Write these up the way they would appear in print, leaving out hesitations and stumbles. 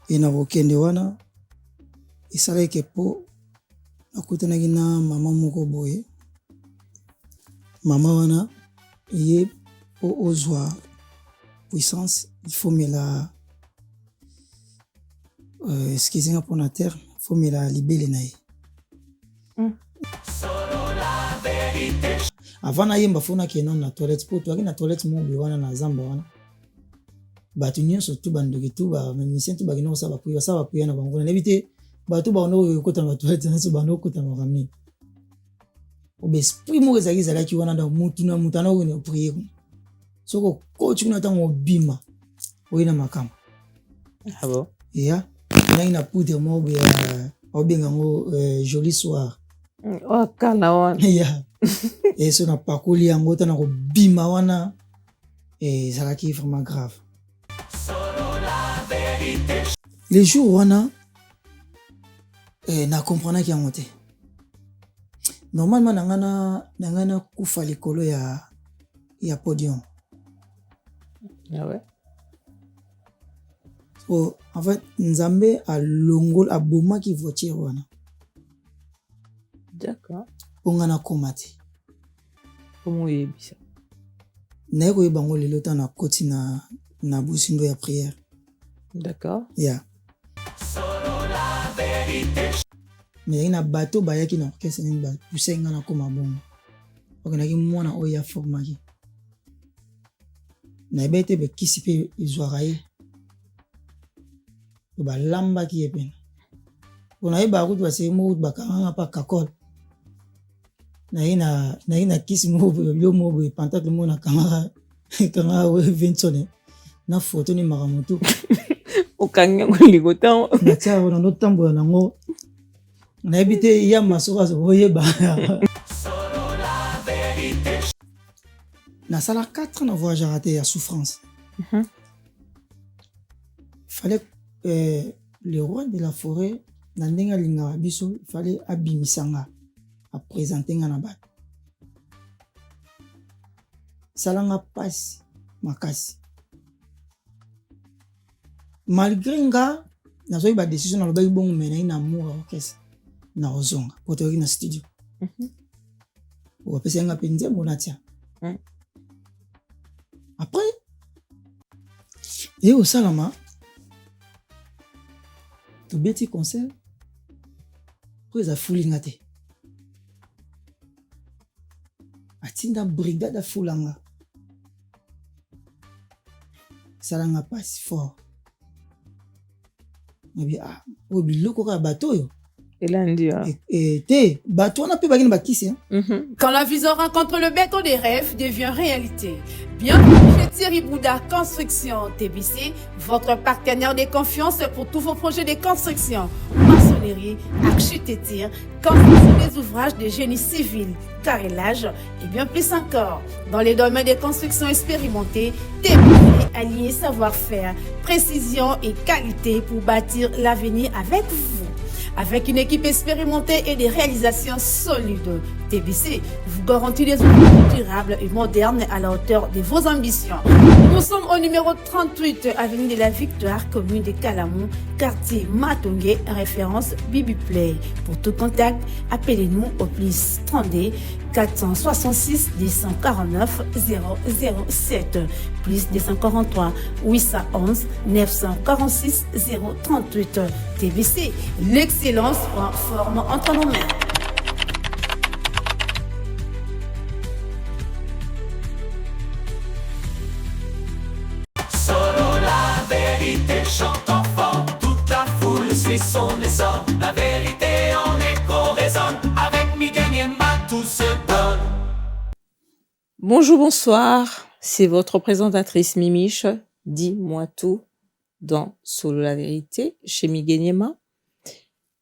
Et na kokende wana esalaki po nakutanaki na mama moko boye. Mama wana ye po ozwa puissance il faut mela excusez-moi pour la terre, il faut mela libele na ye. Avant na yemba fona ke non na toilette po to na toilette mo bi wana na zamba wana. Batu nyonso tu bandoki tu ba musicien tu ba kino sa ba kuya na bango na ebite batu ba ono kota na toilette na so ba no kota na ramni. Obe esprit mo ezaki zalaki wana da mutu na mutana ko ne prier. Soko coach na tango bima. Oyina makama. Ah bon? Yeah. Na poudre mo be obenga ngo joli soir. Oh kana wana. Yeah. Et so na pakoli yango ta na ko bima wana zalaki vraiment grave. Les jours wana na comprendre ki yango te. Normalement nangana kufa likolo ya podium. Ah ouais. So en fait Nzambe a longol a boma ki voiture wana. D'accord. Ongana komati. Comment est ça? Na ko bango lelo ta na koti na busindo ya prière. D'accord. Yeah. Mais ina bateau bayaki na orchestre ni ba pousser ngana koma bongo. Okanaki mwana oya formaki. Na bete be kisipe izwaraye. Ba lamba ki epena. Ona e ba kutu ba se mo ba kanga pa kakol. Na ina kisi mo yo mo be pantacle mo na kanga kanga we Vincent na photo ni makamoto. Okanga ngoligota. Na tia ona no tambo na ngo. Na ebite ya masoka so oyeba. Na sala 4 ans na voyage raté ya souffrance. Fallait le roi de la forêt na ndenga linga biso, il fallait abimisanga à présenter nga na bat. Salanga passe makasi. Malgré nga na zo ba décision na lobaki bongo mena ina amour orchestre na ozonga potori na studio. Ou pesa nga penze mona tia. Après et au salama to beti concert pour za fulinga te. Atinda brigade fulanga. Salanga passe fort. Nabi o biloko ka bateau yo. Et bateau on a pu bagine bakisi hein. Quand la vision rencontre le béton des rêves devient réalité. Bienvenue chez Thierry Bouda Construction TBC, votre partenaire de confiance pour tous vos projets de construction, maçonnerie, architecture, construction des ouvrages de génie civil, carrelage et bien plus encore. Dans les domaines des constructions expérimentées, TBC allié savoir-faire, précision et qualité pour bâtir l'avenir avec vous. Avec une équipe expérimentée et des réalisations solides, TBC vous garantit des outils durables et modernes à la hauteur de vos ambitions. Nous sommes au numéro 38, avenue de la Victoire, commune de Calamon, quartier Matongé, référence Bibi Play. Pour tout contact, appelez-nous au plus 32 466 249 007 plus 243 811 946 038. TBC, l'excellence en forme entre nos mains. Solo la vérité chante enfant, toute la foule suit son essor. La vérité en écho résonne, avec Miguel Niema tout se donne. Bonjour, bonsoir, c'est votre présentatrice Mimiche, dis-moi tout dans Solo la vérité chez Miguel Niema.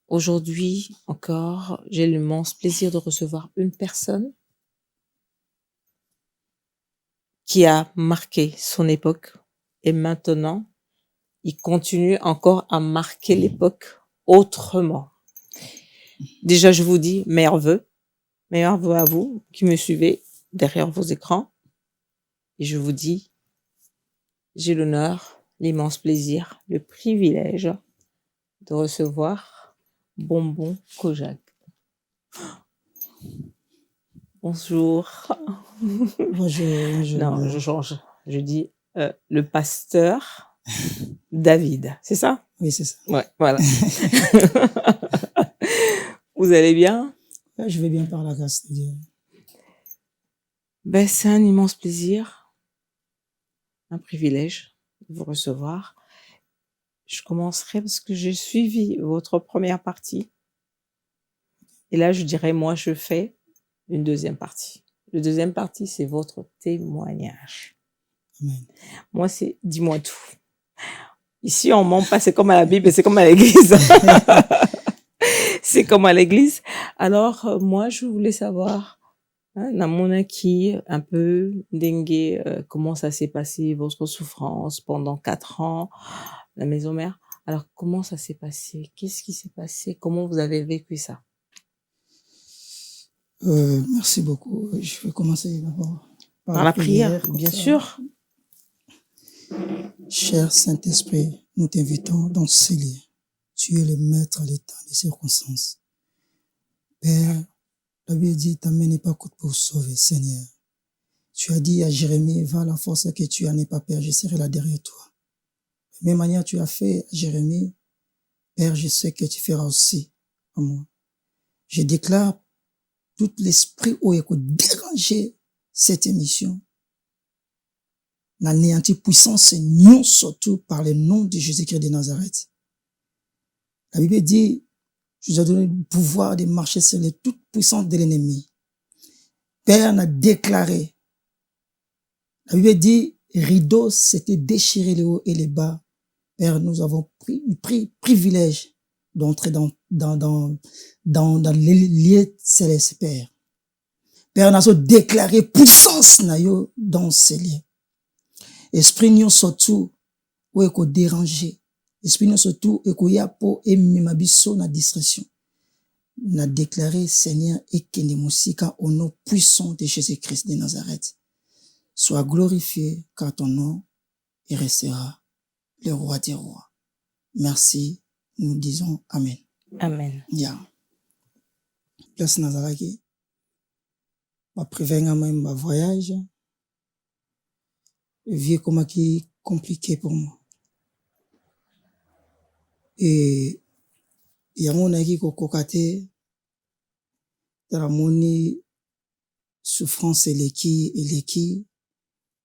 Aujourd'hui encore, j'ai l'immense plaisir de recevoir une personne qui a marqué son époque et maintenant, il continue encore à marquer l'époque autrement. Déjà, je vous dis meilleurs vœux à vous qui me suivez derrière vos écrans. Et je vous dis, j'ai l'honneur, l'immense plaisir, le privilège de recevoir Bonbon Kojak. Bonjour. Bonjour. Non, je change. Je dis le pasteur David. C'est ça? Oui, c'est ça. Ouais, voilà. Vous allez bien? Je vais bien par la grâce de Dieu. Ben, c'est un immense plaisir, un privilège de vous recevoir. Je commencerai parce que j'ai suivi votre première partie. Et là, je dirais, moi, je fais une deuxième partie. La deuxième partie, c'est votre témoignage. Amen. Moi, c'est dis-moi tout. Ici, on ment pas, c'est comme à la Bible, c'est comme à l'église. C'est comme à l'église. Alors, moi, je voulais savoir, namona qui, un peu, dengue, comment ça s'est passé, votre souffrance pendant 4 ans, la maison mère. Alors, comment ça s'est passé? Qu'est-ce qui s'est passé? Comment vous avez vécu ça? Merci beaucoup. Je vais commencer d'abord par la prière, bien sûr. Cher Saint-Esprit, nous t'invitons dans ces lieux. Tu es le maître à l'état des circonstances. Père, la Bible dit, ta main n'est pas courte pour sauver, Seigneur. Tu as dit à Jérémie, va la force que tu as n'est pas, Père, je serai là derrière toi. De la même manière, tu as fait à Jérémie, Père, je sais que tu feras aussi à moi. Je déclare tout l'esprit où est déranger cette émission. L'anéantie puissance, nous surtout par le nom de Jésus-Christ de Nazareth. La Bible dit, je vous ai donné le pouvoir de marcher sur les toutes puissances de l'ennemi. Père a déclaré. La Bible dit, rideau s'était déchiré le haut et le bas. Père, nous avons pris privilège d'entrer dans les lieux célestes, Père. Père, nous avons déclaré puissance dans ces lieux. Esprit nous surtout, où est qu'on déranger. Esprit nous surtout, et qu'on y a pour aimer ma biso na distraction. N'a déclaré, Seigneur, et que nous musika au nom puissant de Jésus-Christ de Nazareth. Sois glorifié, car ton nom et restera le roi des rois. Merci. Nous disons Amen. Amen. Yeah. Place Nazaraki. Ma prévenir même ma voyage. Vie comme qui compliqué pour moi. Et il y a mon qui kokokate. Dans mon souffrance et l'équi.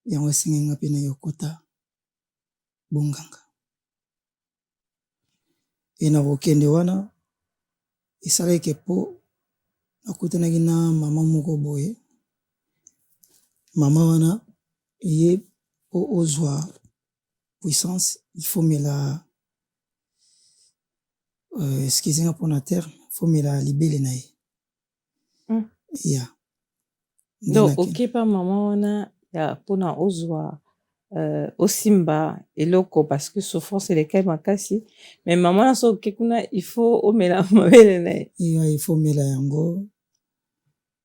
Il y a un singing apina yokota. Bonganga. Et na wokende wana. Isale kepo. Nakutana gina mama moko boye. Mama wana. Et ozwa puissance. Il faut me la. Excusez-moi pour la terre. Il faut me la libérer naïe. Yeah. Donc, ok, pa maman wana. Ya pona ozwa. Osimba eloko parce que souffrance elle est makasi mais maman na so kekuna il faut omela mabele na il faut mela yango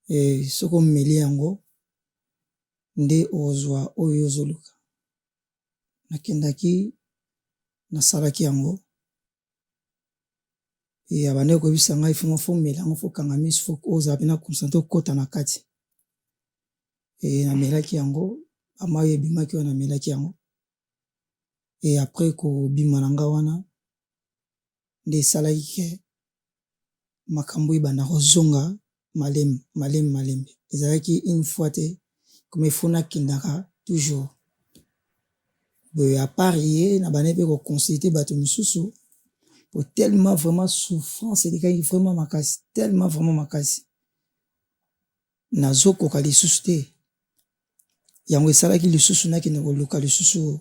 et soko meli yango nde ozwa oyo zoluka nakendaki nasalaki yango et abane ko bisanga il faut mela yango faut kanga miso faut oza bina concentre kota na kati et na melaki yango ama yebimaki wana melaki yango et après ko bimananga wana nde salaki ke makambo ibana kozonga malembe ezalaki une fois te comme ifuna kindaka toujours boye à parier na bane pe ko consulter bato misusu pour tellement vraiment souffrance et vraiment makasi tellement vraiment makasi nazo koka lisusu te yango esalaki lisusu nakende koluka lisusu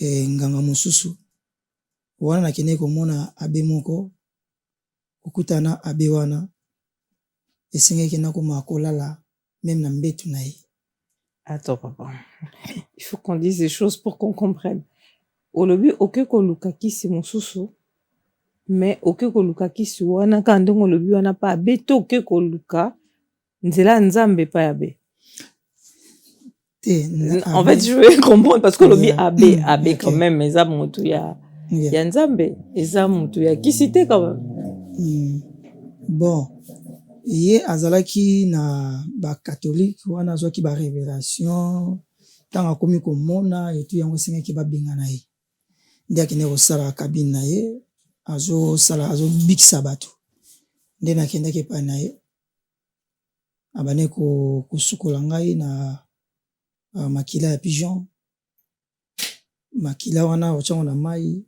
nganga mosusu wana nakende komona abe moko okutana abe wana esengeki nakoma kolala même na mbetu na ye. Attends papa, il faut qu'on dise des choses pour qu'on comprenne. Olobi oke koluka kisi mosusu mais oke koluka kisi wana kandongo olobi wana pa abe to oke koluka nzela nzambe pa yabe. En fait, je veux comprendre parce que l'objet AB quand même, mais ça, mon tout, il y a. Yeah. ya nzambe eza mutu ya kisi te quand même. Bon, ye azalaki na bakatholike wana azwaki barévélation ntango akomi komona etu yango esengaki babenga na ye nde akende kosala kabine na ye azobikisa bato nde nakendaki epai na ye abane kosukola ngai na makila ya pigeon makila wana otyango na mai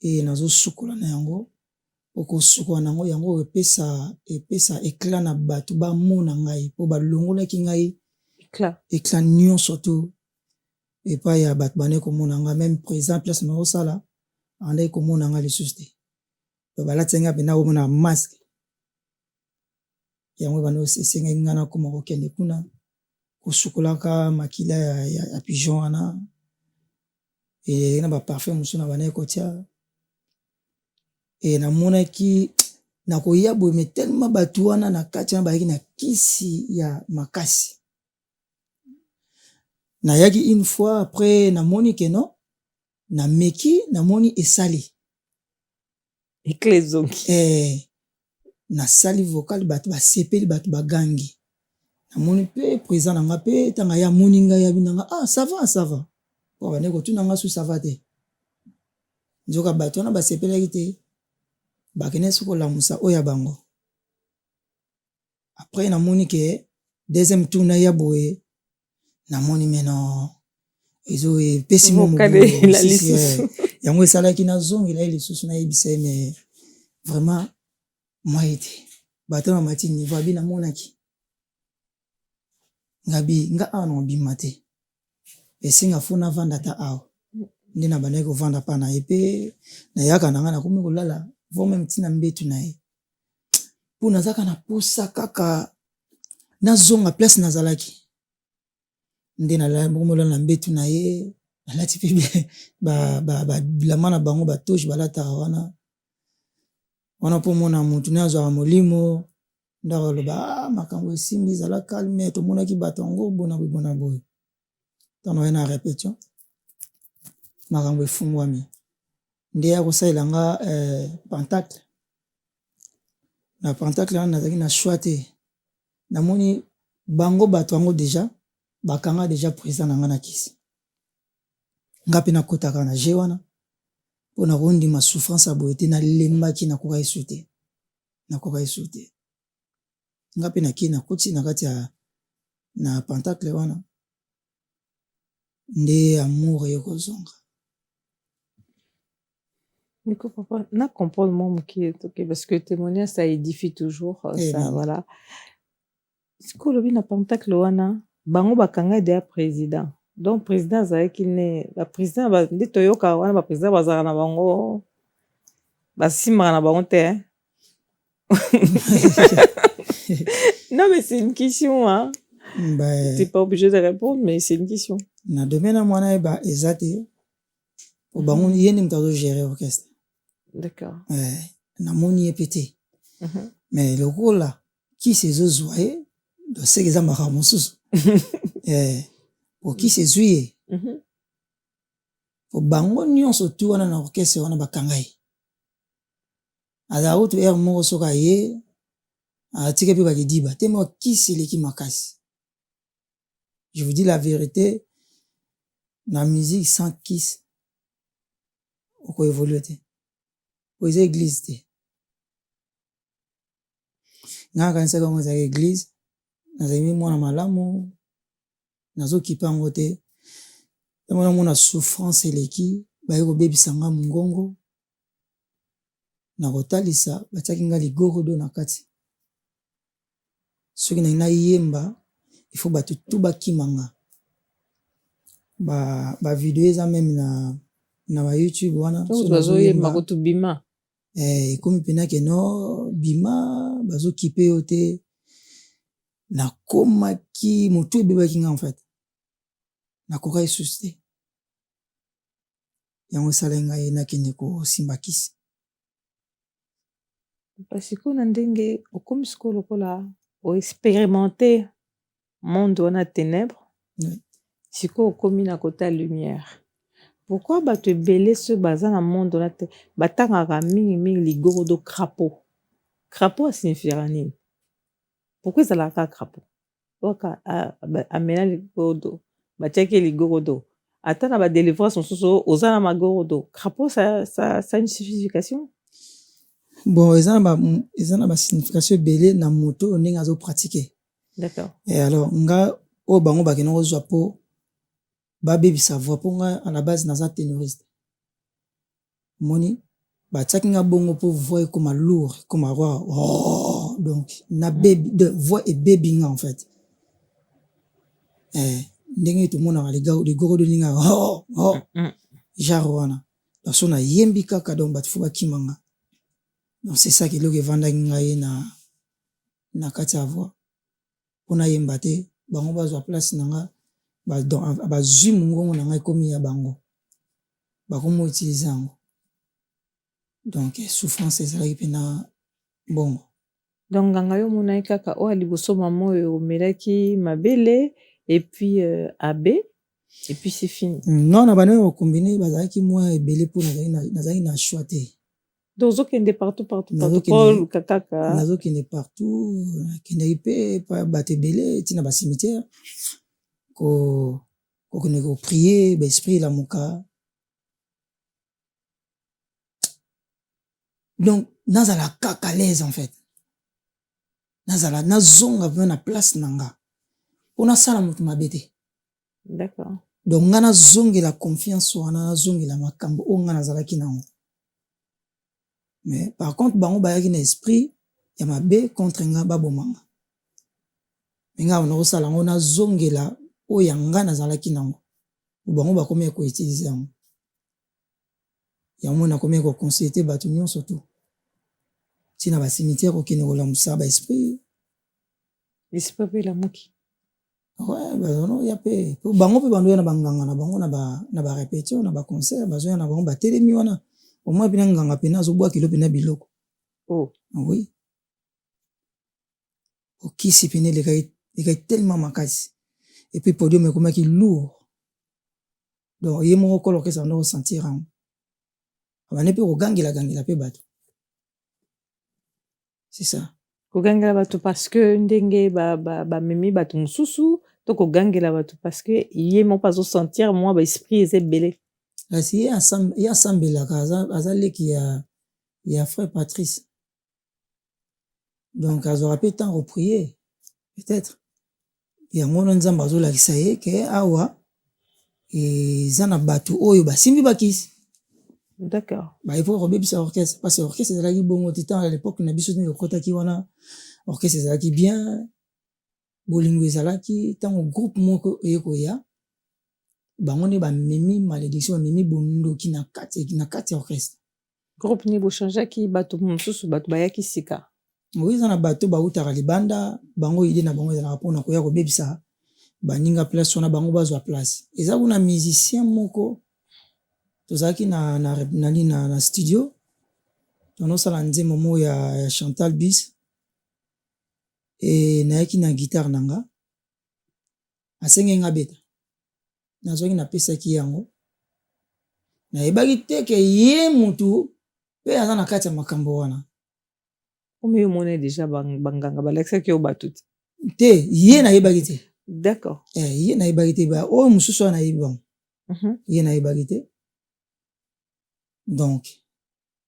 nazosukola na yango okosukola nango yango epesa éclat na bato bamona ngai mpo balongolaki ngai éclat nyonso to epai ya bato bane komona ngai même présent place naosala andaki komona ngai lisusu te to balati ngai mpena komona masque yango bana esengaki ngai nakoma kokende kuna kosukolaka makila ya pigeon wana na baparfum mosusu na bana kotia namonaki nakoya boye me tellement bato wana na kati wana bayaki na kisi ya makasi nayaki une fois après namoni keno nameki namoni esali eklezongi nasali vocal bato basepeli bato bagangi namoni mpe présent na nga mpe ntango ya moni ngai yabi na nga ça va po bane kotuna nga su ça va te nzoka bato wana basepelaki te bakende soki kolamusa oyo ya bango après namoni ke deuxième tour na ya boye namoni meno ezo epesi yango esalaki nazongela ye lisusu nayebisa ye me vraiment moi ete bato bamati niveau abi namonaki nga awa na obima te esenga fo navanda ata awa nde na bandaki kovanda mpa na ye mpe nayaka na nga nakomi kolala vome mtina mbetu na ye mpo nazaka na posa kaka nazonga place nazalaki nde nakomolala na mbetu na ye nalati mpe bilamba na bango batoshi balataka wana mpo mona mutu ne azwaka molimo ndako aloba makambo esimbi ezala calme tomonaki bato yango bona boye ntango ye na répétition makambo efungwami nde ya kosalela nga pentacle na pentacle wana nazalaki na choix te namoni bango bato yango deja bakanga deja présent na nga na kisi nga mpe nakotaka na je wana mpo nakondima souffrance ya boye te nalembaki nakoka esu te nga mpe nakei nakoti na kati ya na pentacle wana nde amour ekozonga. Nico, papa, na comprendre moi parce que témoignage ça édifie toujours ça voilà. Ce que le na pentacle wana bango bakanga de président. Donc président azaki ne ba président ba nde toyoka wana ba président bazaka na bango basimaka na bango te. Non mais c'est une question hein. T'es pas obligé de répondre mais c'est une question. Na domaine mwana eba ezate o bango yene mtazo gérer orchestre. D'accord. Namoni epete. Mais le rôle là qui se zozoye do segeza makambo susu. Pour qui se zuye. Pour bango nyonso tu wana na orchestre wana bakangai. Ala autre air moko soka ye atika pe bakidiba temo qui c'est leki makasi. Je vous dis la vérité, la musique sans kiss oko évoluer te. Aux églises te. Nga kanisa kongo za église, nazemi mwana malamu, nazo kipango te. Temo mona souffrance eleki, baye ko bebisa nga mungongo. Na kotalisa batiaki nga ligoro do na kati. Soki na yemba, il faut batu tout bakimanga. Ba vidéo eza même na ba YouTube wana so bazo yemba ko bima komi pena ke no bima bazo kipe yo te na koma ki motu ebebaki nga en fait na koka esuste yango salenga na kende ko simbakisi parce que na ndenge okomi skolo kola o expérimenter monde wana ténèbres siko okomi na kota lumière Pourquoi bato ebele ce baza na monde na te batangaka mingi ligorodo crapaud? Crapaud signifiera nini? Pourquoi ezalaka crapaud? Oka amena ligorodo batiaki ligorodo. Ata na ba délivrance mosusu oza na magorodo. Crapaud ça a une signification? Bon, eza na ba signification ebele na moto ndenge azo pratiquer. D'accord. Et alors nga o bango bakena kozwa po babebisa voix po nga à la base naza ténoriste. Moni batiaki nga bongo po voix ekoma lourd, ekoma roi. Oh, donc na baby de voix et baby nga en fait. Ndenge tout le monde a ligorodo ninga genre wana. Donc so na yembi kaka donc batifu bakimanga. Donc c'est ça qui loke vanda ngai na kati ya voix. Pona yemba te bango bazwa place nanga ba zwi mungongo na ngai komi ya bango. Bakomo utiliser yango. Donc souffrance ezalaki pena bongo. Donc nganga yo monai kaka o aliboso mama oyo omelaki mabele et puis AB et puis c'est fini. Non na bana yo combiner bazalaki moi ebele po nazalaki na choix te. Donc okende partout Paul kakaka. Nazokende partout nakendaki pe pa bato ebele tina ba cimetière ko prier ba esprit la moka. Donc nazala kaka l'aise en fait. Nazala nazonga na place nanga. Pona sala mutu mabete. D'accord. Donc nga nazongela confiance wana nazongela makambo o nga nazalaki nango. Mais par contre bango bayaki na esprit ya mabe contre nga babomanga. Nga on osala ngo nazongela o ya nga nazalaki nango. Bango bakomi ko utiliser yango. Ya mona komi ko consulter bato nyonso tout. Tina ba cimetière okene kolamusa ba esprit. Esprit la moki. Ouais, non, y a pe. Bango pe bando na banganga na bango na ba répétition na ba concert bazo na bango ba telemi wana. Au moins bina nganga pena zo bwa kilo pena biloko. Oh, oui. Oki si pene les gars tellement makasi. Et puis podium me komaki lourd. Donc yemo ko lokesa ndo sentir en. Abane pe ogangela pe bato. C'est ça. Kogangela bato parce que ndenge ba memi bato mususu to kogangela bato parce que yemo pas au sentir moi ba esprit est belé. Là si y a ensemble la azale qui a frère Patrice. Donc azora pe temps reprier peut-être. Ya ngona nzamba azola kisaye ke awa et zana bato oyo ba simbi bakisi. D'accord. Il faut rebebisa orchestre parce que orchestre ezalaki bongo titan à l'époque na biso ni okotaki wana orchestre ezalaki bien bolingo ezalaki tango groupe moko eyokoya bango ne ba memi malédiction memi bondoki na kati orchestre. Groupe ni bo changer ki bato mususu bato bayaki sika. Oui zana bato ba utaka libanda bango idée na bango ezalaka pona koya kobebisa baninga place wana bango bazwa place. Eza kuna musicien moko tozaki na studio tonosala nzembo mo ya Chantal Bis et nayaki na guitare nanga asenge nga beta nazwaki napesaki yango nayebaki te ke ye mutu pe aza na kati ya makambo wana omi omona déjà banganga balakisaki yo bato te ye nayebaki te. D'accord. Ye nayebaki te ba oyo mosusu wana nayebi bango ye nayebaki te. Donc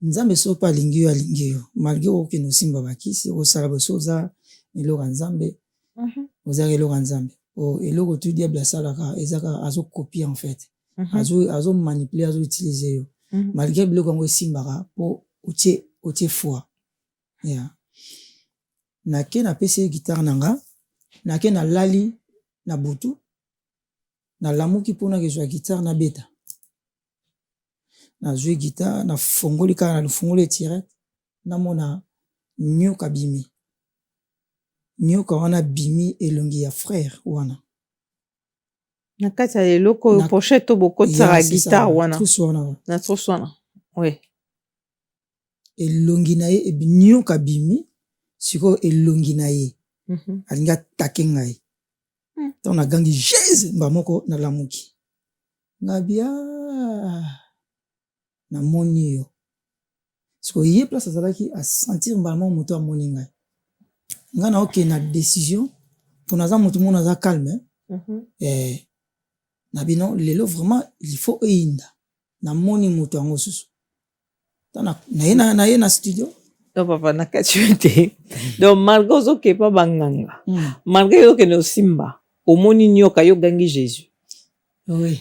nzambe so pa alingi yo malgré okende osimba bakisi osala boso oza eloko nzambe ozaka eloko nzambe eloko tu diable asalaka ezaka azokopie en fait azo manipuler azo utiliser yo malgré biloko yango esimbaka po otie foi. Nake napesi guitare nanga nake nalali na butu nalamuki mpona kezwa guitare na beta na jouer guitare na fongoli kaka na lufungoli tirette namona nyoka bimi nyoka wana bimi elongi ya frère wana na kati ya eloko pochette to bokotaka guitare wana na trousse wana oui elongi na ye nyoka bimi siko elongi na ye alingi atake ngai to na gangi jeze mba moko nalamuki ngabia na moni yo siko ye place azalaki a sentir vraiment moto amoni ngai nga na oke na décision pour naza moto mona za calme na bino lelo vraiment il faut einda na moni moto yango susu na ye na studio. Non, papa, na katuete. Donc, malgré ozoke pa banganga. Malgré yoke no simba. Omoni nyoka yo gangi Jésus. Oui.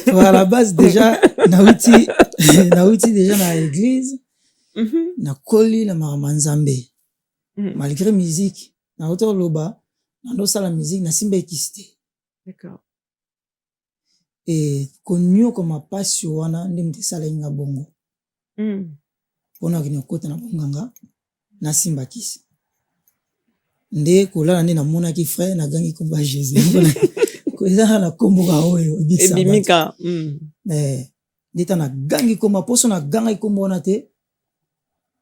À la base, déjà, nauti déjà na l'église. Na koli la maramanzambe. Malgré musique. Na auto loba. Na dosa la musique. Na simba ekiste. D'accord. Et konyo comme passe wana ndemte sala inga bongo. Pona kini okota na bonganga na simba kisi nde kolala nde namona ki frère na gangi komba Jésus ko eza na kombo ka oyo ebimika ndeta na gangi komba poso na ganga kombo na te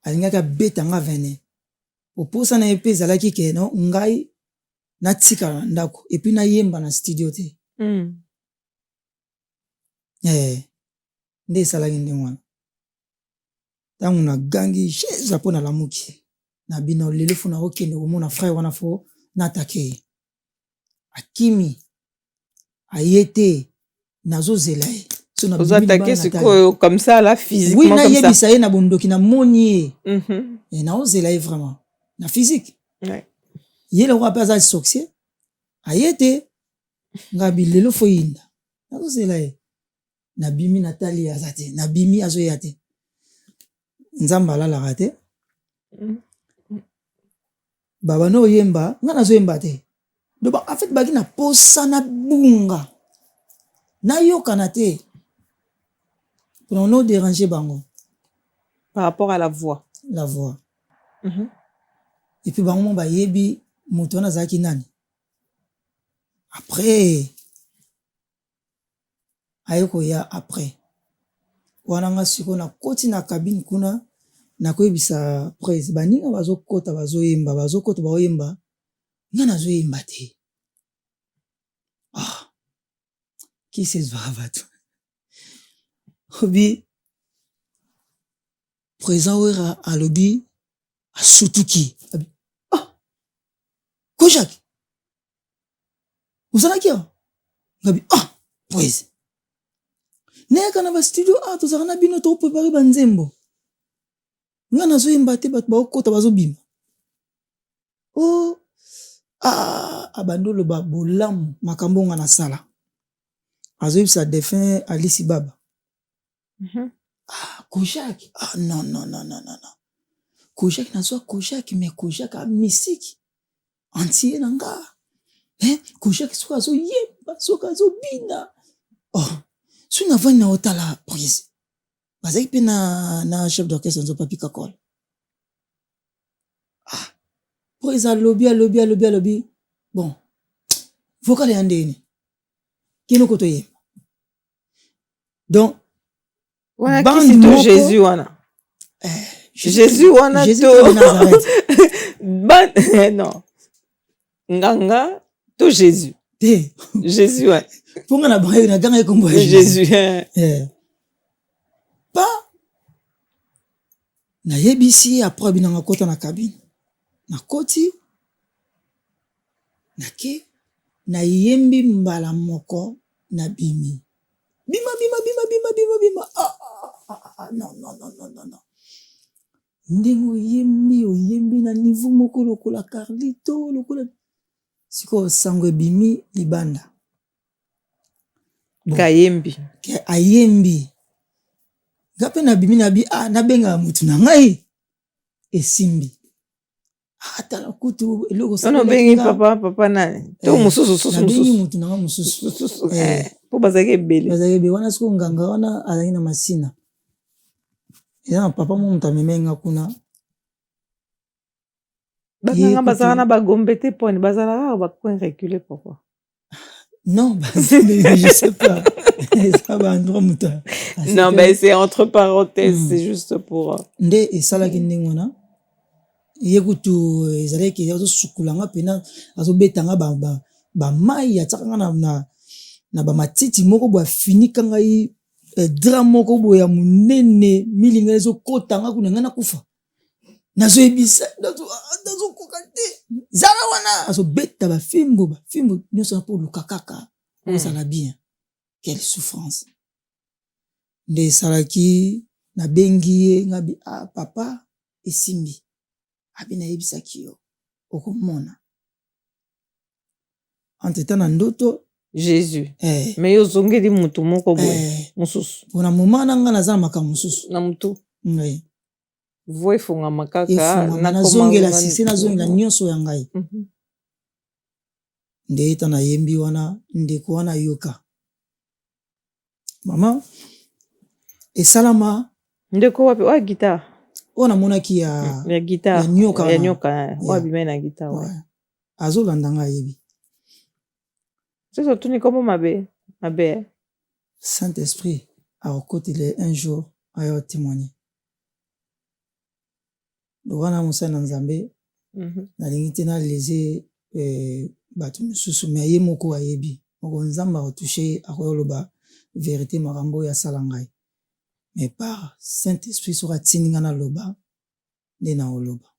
alingaka beta nga vene oposa na epe zalaki ke no ngai na tika na ndako epi na yemba na studio te nde salaki nde wana tangu na gangi sheza pona lamuki na bino lelo funa okende komona frère wana fo natake akimi ayete nazozela ye so na vous attaquer ce que comme ça là physiquement oui, comme ça oui na yebisa ye na bondoki na moni et na ozela ye vraiment na physique ye le roi pas sorcier ayete ngabi lelo fo yinda nazozela ye na bimi natali azate na bimi azoyate nzamba alalaka te baba no yemba nga nazoyemba te donc en fait baki na posa na bunga nayokana te pour no déranger bango par rapport à la voix et puis bango bayebi moto wana azalaki nani après ayekoya après wana nga siko na koti na cabine kuna na koyebisa presse baninga bazokota bazoyemba nga nazoyemba te qui sezwaka bato obi présent wera alobi asutuki kojaki ozalaki awa ngabi presse neka na bastudio tozalaka na bino toprépare banzembo nga nazoyemba te bato baokota bazobima abandi oloba bolamu makambo nga nasala azoyebisa defin alisi baba kojaki non kojaki nazwa kojaki mais kojaki amisiki antie na nga kojaki soki azoyemba soki azobina so navandi na otala prise bazaki mpe na chef d'orchestre nzo papi kakol prise alobi bon vocal ya ndeni kino koto yemba donc wana kisi to Jésus wana Jésus wana to non nganga to Jésus te Jésus wana ponga na bango na ganga ekombo ya Jésus pa nayebisi après binanga kota na cabine nakoti nake nayembi mbala moko na bima non ndenge oyembi na niveau moko lokola Carlito lokola siko sango ebimi libanda kayembi ayembi gape na bimi nabenga mutu na ngai esimbi atala kutu eloko sana bengi papa nani to mususu mutu na ngai mususu po bazaki ebele wana siko nganga wana azali na masina eza na papa mo mutu amemenga kuna banganga bazala na bagombe te poni bazalaka bacoin reculé papa non je sais pas ça va endroit muta non mais c'est entre parenthèses c'est juste pour nde esalaki ndenge wana ye kutu ezalaki azosukulanga pena azobetanga bamai atiakanga na ba matiti moko bo afini kanga yi drame moko bo ya munene milinga ezo kotanga kuna ngana kufa nazo ebisa nazo kokate zala wana azo beta ba fimbo nyonso po lukakaka ça la bien quelle souffrance nde salaki na bengi ngabi papa esimbi abina yebisa kiyo okomona entre na ndoto Jésus mais yo zongeli mutu moko boye mususu pona moma nanga naza na makambo mususu na mutu voi fonga makaka na zongela sisi na zongela nyonso ya ngai nde eta na yembi wana ndeko wana yoka mama esalama ndeko wapi wa guitare ona monaki ya guitare ya nyoka wa bimena na guitare azolanda ngai yebi c'est tout ni comme mabe Saint-Esprit a okotile un jour ayo témoigner wana musa na nzambe nalingi te na leze bato mosusu me ye moko ayebi moko nzambe akotushe akoyoloba vérité makambo ya sala ngai mais par Saint-Esprit soki atindi nga naloba nde na oloba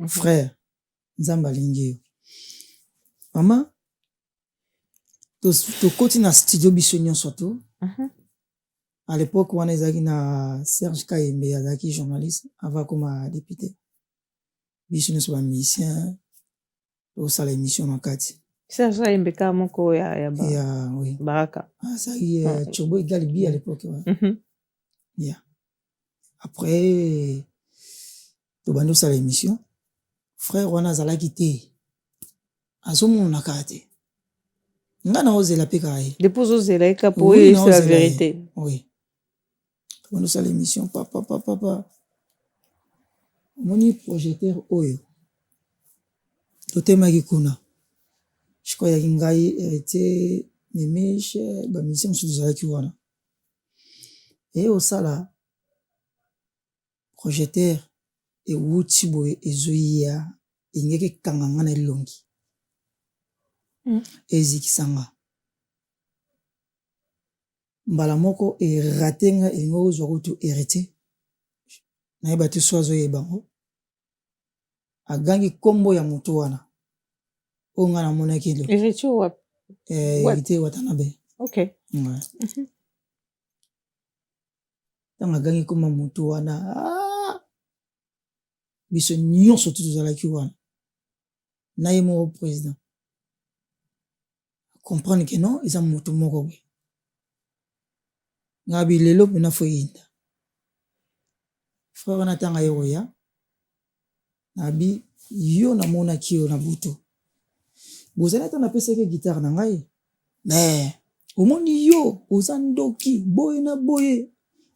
frère nzambe alingi yo mama tokoti na studio biso nyonso to à l'époque wana ezalaki na Serge Kayembe azalaki journaliste avant akoma député biso nyonso bamusicien tosala émission na kati Serge Kayembe ka moko ya oui. Baraka azalaki Chobo Egal Bi à l'époque après tobandi osala émission frère wana azalaki te azomonaka te nga na ozela mpe kaka ye depuis ozela eka po c'est la vérité oui tobandi osala émission papa omoni projecteur oyo totemaki kuna shikoyaki ngai héritier memeshe bamisien mosusu tozalaki wana eye osala projecteur ewuti boye ezoya engeki ekanga nga na elongi ezikisanga mbala moko erate nga elingi ozwa kutu héritier nayeba te so azoyebango agangi nkombo ya motu wana oyo nga namonaki elo héritier Watanabe ntango agangi nkombo ya motu wana biso nyonso tu tozalaki wana na ye moko président comprendre que non eza motu moko boye nga bilelo mpena fo yinda frère wana ntango aye koya nabi yo namonaki yo na butu bozali ata napesaki guitare na ngai mais omoni yo oza ndoki boye na boye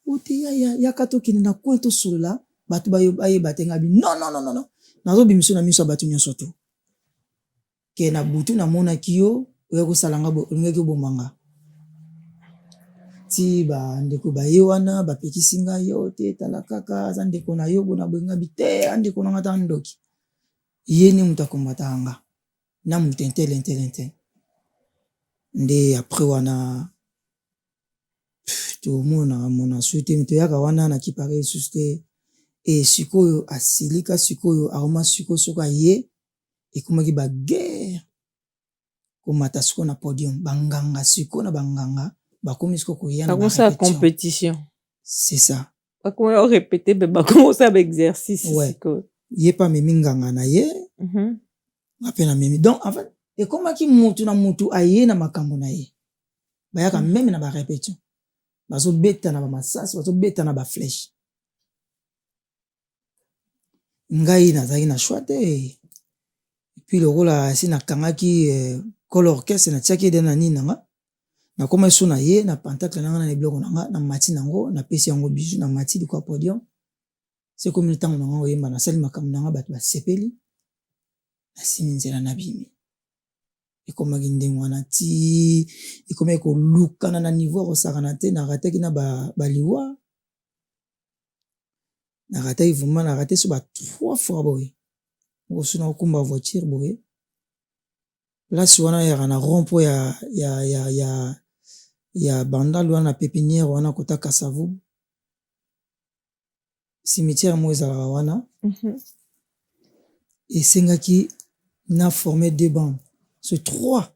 ote yaka tokende na coin tosolola bato bayeba te ngabi non nazobimiso na miso ya bato nyonso to ke na butu namonaki yo oya kosalanga olingaki obomanga ti bandeko baye wana bapekisi ngai yo te tala kaka aza ndeko na yo bona boye ngabi te andeko nanga ta ndoki ye ni moto akombataka nga na moto entele nde après wana tomona su te toyaka wana na kipaka esusu te sikoyo asilika sikoyo aroma sikoyo soko aye ekomaki baguerre komata sikoyo na podium banganga sikoyo na banganga bakomi sikoyo koya na compétition c'est ça bakomi répéter mais bakomosa exercice sikoyo ye pa memi nganga na ye ape na memi donc en fait ekomaki mutu na mutu aye na makambo na ye bayaka meme na barépétition bazobeta na bamasasi bazobeta na baflèche ngai nazalaki na choix te puis lokola si nakangaki kolo orchestre natiaki ede na nini nanga nakoma eso na ye na pentacle nanga na biloko nanga na mati nango napesi yango bizu na mati likwa podium se komi ntango nanga oyemba nasali makambo nanga bato basepeli nasimi nzela nabimi ekomaki ndenge wana ti ekomaki kolukana na niveau akosakana te narataki na baliwa narataki vraiment narate so 3 fois boye okosuna okumba voiture boye place wana ya na rompo ya bandal wana na pépinière wana kota Kasavu cimetière mo ezalaka wana esengaki na formé 2 bandes c'est 3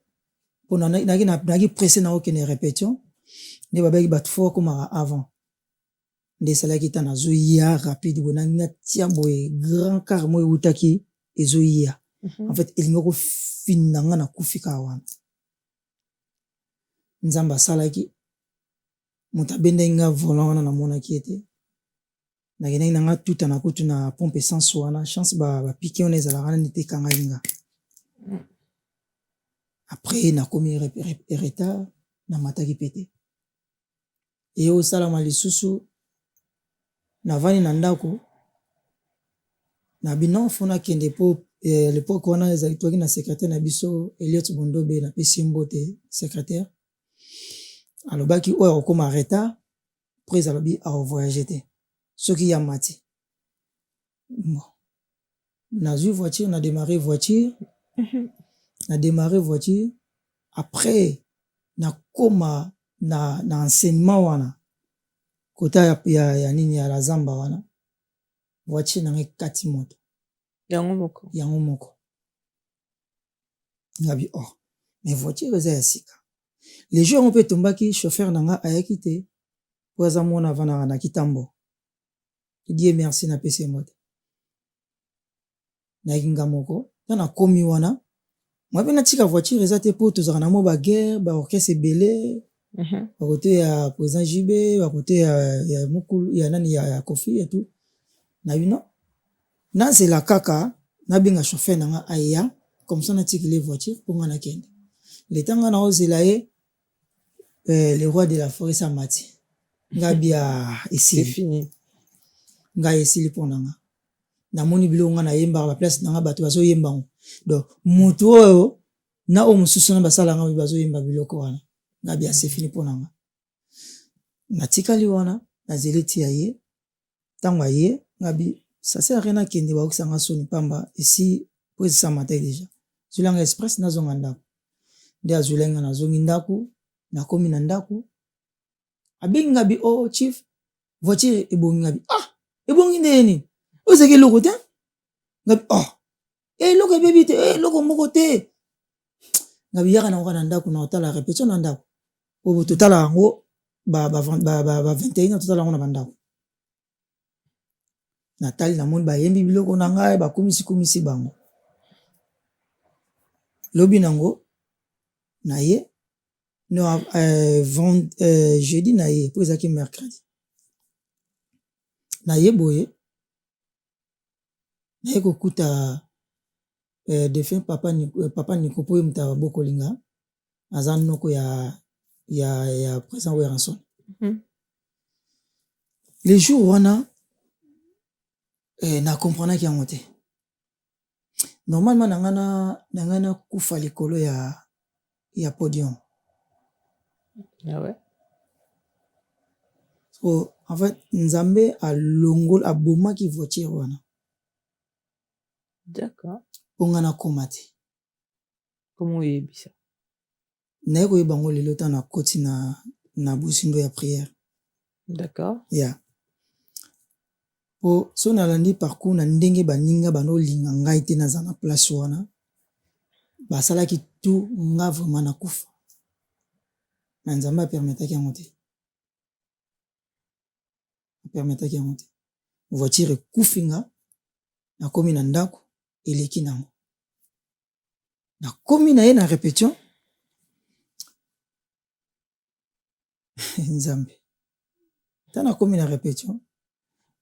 pona naki pressé na okene répétition nde babaki bato fo komaka avant nde esalaki ta nazoya rapide boye nangi tia boye grand car mo eutaki ezoya en fait elingi kofina nga na kufika wana nzambe asalaki moto abendaki nga volant wana namonaki ete nakendaki nanga tuta na kutu na pompe essence wana chance bapike wana ezalaka wana nete ekangaki nga après nakomi retard namataki pete eye osalama lisusu navandi na ndako na bino fona kende po l'époque wana ezalaki toki na secrétaire na biso Eliot Bondobe na pesi mbote secrétaire alobaki oyo akokoma retard après alobi akovoyage te soki ya mati bon nazwi voiture na démarrer voiture après nakoma na enseignement wana kota ya nini ya la zamba wana voiture nange kati moto yango moko ngabi mais voiture eza ya sika les jours on peut tombaki chauffeur nanga ayaki te po aza mwana avandaka na kitambo die merci na pesi moto nayaki nga moko ta nakomi wana moi mpe natika voiture eza te po tozalaka na mo baguerre baorchestre ebele bakote ya président JB bakote ya mokulu ya nani ya Kofi et tout na bino nazela kaka nabenga chauffeur nanga aya comme ça natikile voiture po nga nakende letanga na ozela ye le roi de la forêt samati ngabia ici c'est fini nga esili po nanga namoni biloko nga nayembaka baplace nanga bato bazoyembango donc moto oyo na oyo mosusu na basalanga bazoyemba biloko wana ngabia c'est fini po nanga natikali wana nazeli tia ye ntango aye ngabi sase rien akende baokisanga soni pamba esi po ezisama te deja zulanga express nazonga ndako nde azulenga nazongi ndako nakomi na ndako abengi ngabi chief voiture ebongi ngabi ebongi ndeni ozeki eloko te ngabi eloko ebebi te eloko moko te ngabi yaka nango na ndako na otala répétition na ndako obo totala yango ba 21 totala yango na bandako natali namoni bayembi biloko na ngai bakomisi bango lobi nango na ye no jeudi na ye po ezalaki mercredi na ye boye na ye kokuta défunt papa Nico po ye moto abokolinga aza noko ya président Weranson les jours wana na comprenaki yango te normalement nanga na kufa likolo ya podium so en fait nzambe abomaki voiture wana d'accord po nga nakoma te comment oyebisa naye koyeba ngo lelo ntango nakoti na busindo ya prière d'accord po so nalandi parcours na ndenge baninga banolinga ngai te naza na place wana basalaki tu nga vraiment nakufa na nzambe apermetaki yango te voiture ekufi nga nakomi na ndako eleki nango nakomi na ye na répétition nzambe ta nakomi na répétition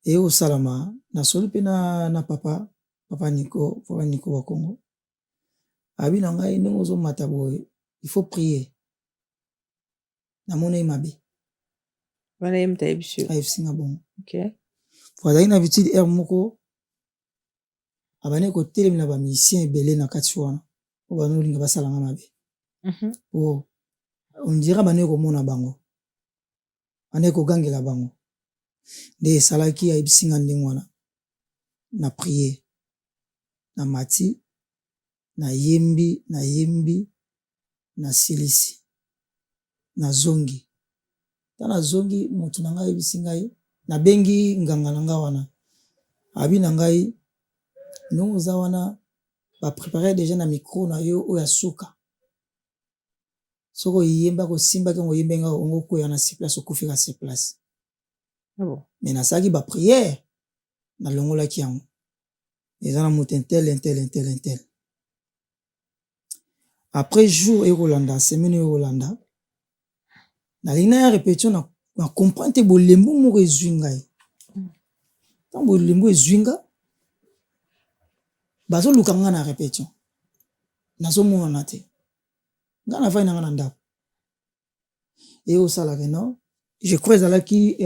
eye osalama nasoli mpe na papa Nico wa Congo abi na ngai ndenge ozomata boye il faut prier namona ye mabe wana ye moto ayebi ayebisinga bongo po azalaki na habitude aire moko abandaki kotelemela bamusicien ebele na kati wana po banolinga basalanga mabe po ondira bandeki komona bango bandeki kogangela bango nde esalaki ayebisinga ndenge wana na prier na mati nayembi na silisi na zongi tana zongi motu na ngai bisi ngai nabengi nganga na nga wana abi na ngai no oza wana ba préparer déjà na micro na yo oya suka soko yemba ko simba ke ngoyembenga ongo ko yana se place okufika se place bon mais na saki ba prière na longola ki yango ezana moto intel après jour et Rolanda semaine et Rolanda na lina ya répétition na comprendre te bolembu moko ezwinga tant bolembu ezwinga bazo lukanga na répétition nazo mona te nga na fai na nga na ndako et au sala que non je crois ezala ki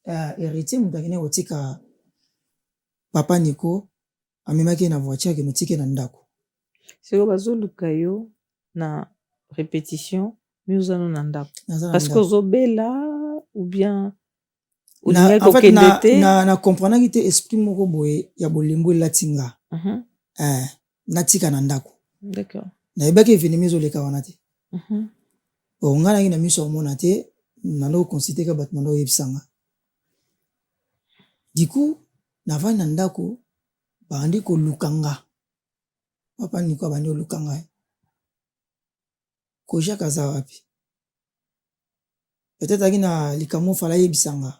héritier mutakine otika papa Nico amemaki na voiture ke mutike na ndako siko bazoluka yo na répétition mais ozano na ndako parce que ozobela ou bien en fait na comprendre te esprit moko boye ya bolembo latinga natika na ndako d'accord nayebaki événement ezoleka wana te nga nangi na miso omona te nando considérer ka bato nando oyebisanga du coup navandi na ndako bandi kolukanga papa Niko abandi olukanga Kojak aza wapi peut-être aki na likambo fala yebisanga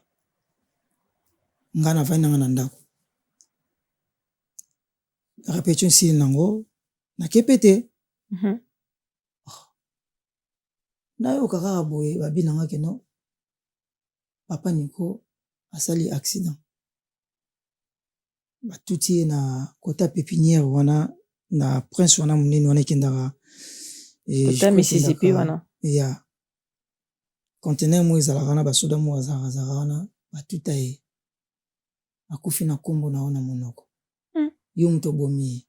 nga navandi nanga na ndako répétition sili nango nakepe te nayoka kaka boye babinanga ke no papa Niko asali accident batuti ye na kota pépinière wana na prince wana monene wana ekendaka kota Mississippi wana ya conteneur mo ezalaka wana basoda mo azalaka wana batuta ye akufi na nkombo na wana monoko yo moto obomi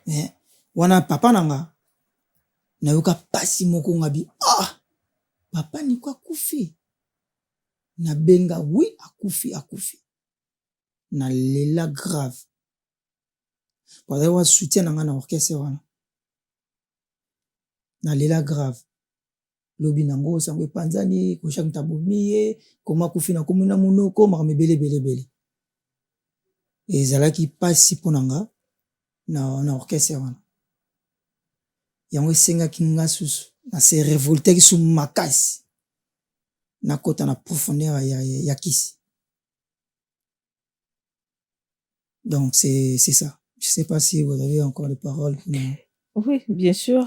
ye wana papa nanga nayoka pasi moko ngabi papa Niko akufi na benga oui akufi na lela grave wa soutien na nga na orchestre wana na lela grave lobi nango sango epanzani Kojak ntabomi ye koma akufi na komuna monoko makambo ebele ezalaki pasi mpo na nga na orchestre wana yango esengaki nga susu na se révolteki su makasi nakota na profondeur ya kisi donc c'est ça je sais pas si vous avez encore des paroles oui bien sûr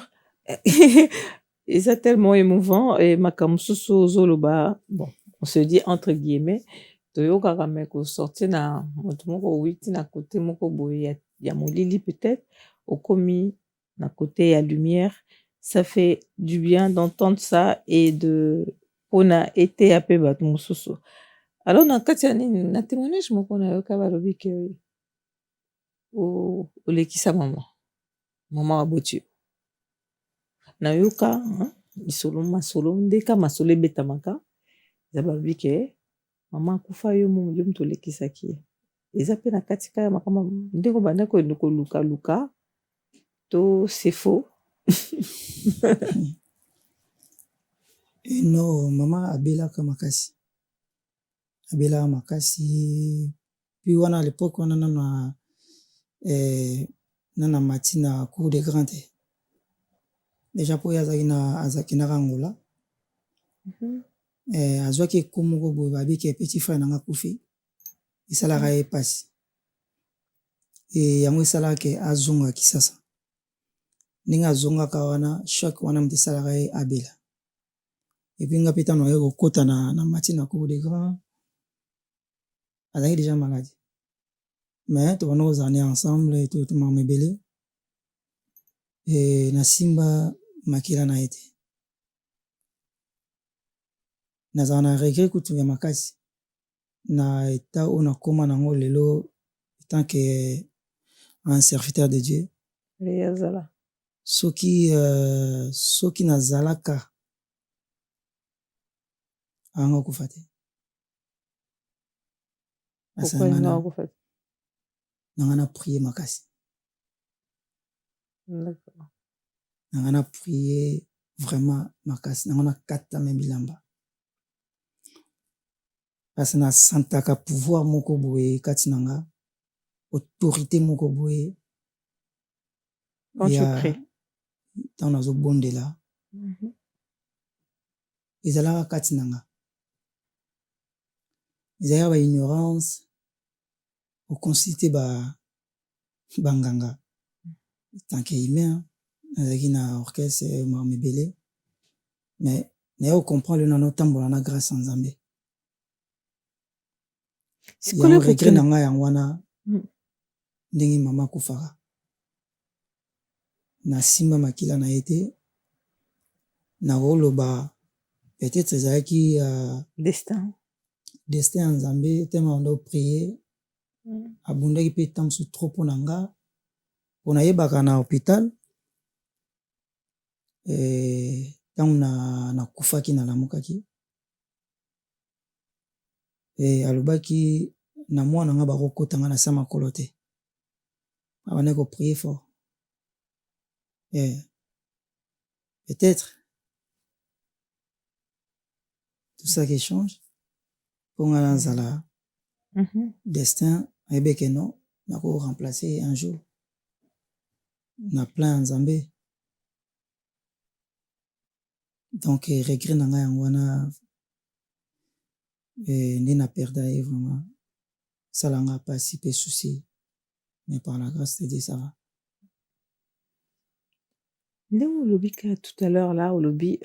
et c'est tellement émouvant et makamususu zoloba bon on se dit entre guillemets toyokaka me kosorti na moto moko witi na côté moko boye ya molili peut-être okomi na côté ya lumière ça fait du bien d'entendre ça et de pona été ape bato mosusu alors na kati ya nini na témoignage moko nayoka balobi ke olekisa mama aboti nayoka masolo ndeka masolo ebetamaka eza balobi ke mama akufa yo moto olekisaki eza mpe na kati kaya makambo ndenge obanda kolukaluka to c'est faux non mama abelaka makasi puis wana à l'époque wana nana mati na cour de grand te déjà po azalaki na Angola azwaki eko moko boye babiki petit frère nanga kufi esalaka ye pasi yango esalaka ke azonga Kisasa ndenge azongaka wana choc wana moto esalaka ye abela epuis nga mpe tano aye kokota na mati na cour de grand azalaki déjà malade mais tobanda kozala ensemble makambo ebele nasimba makila na ye te nazala na regret kutu ya makasi na état oyo nakóma nango lelo tant que un serviteur de Dieu soki nazalaka anga okufa te nanga na prier makasi D'accord. nanga na prier vraiment makasi nanga na katama bilamba parce na santaka pouvoir moko boye kati nanga autorité moko boye Quand tu pries. ntango nazobondela ezalaka kati nanga ezalaka baignorance oconsulte banganga tant que humain nazalaki na orchestre makambo ebele mais naye ocomprendre lelo nanotambola na grâce ya nzambe yango regret na ngai yango wana ndenge mama akufaka nasimba makila na ye te nakoloba peut-être ezalaki destin ya nzambe te mabanda oprie abundaki mpe ta mosusu trop mpo na nga mpo nayebaka na hôpital ntango nakufaki nalamukaki alobaki na mwana nga bakokota nga na sa makolo te abandaki koprie fort peut-être tout ça qui change mpo nga nazala destin ayebeke non nako remplacer un jour na plan ya nzambe donc regret na ngai yango wana nde na perda ye vraiment salanga pasi mpe souci mais par la grâce de Dieu ça va ndenge olobi ka tout à l'heure là olobi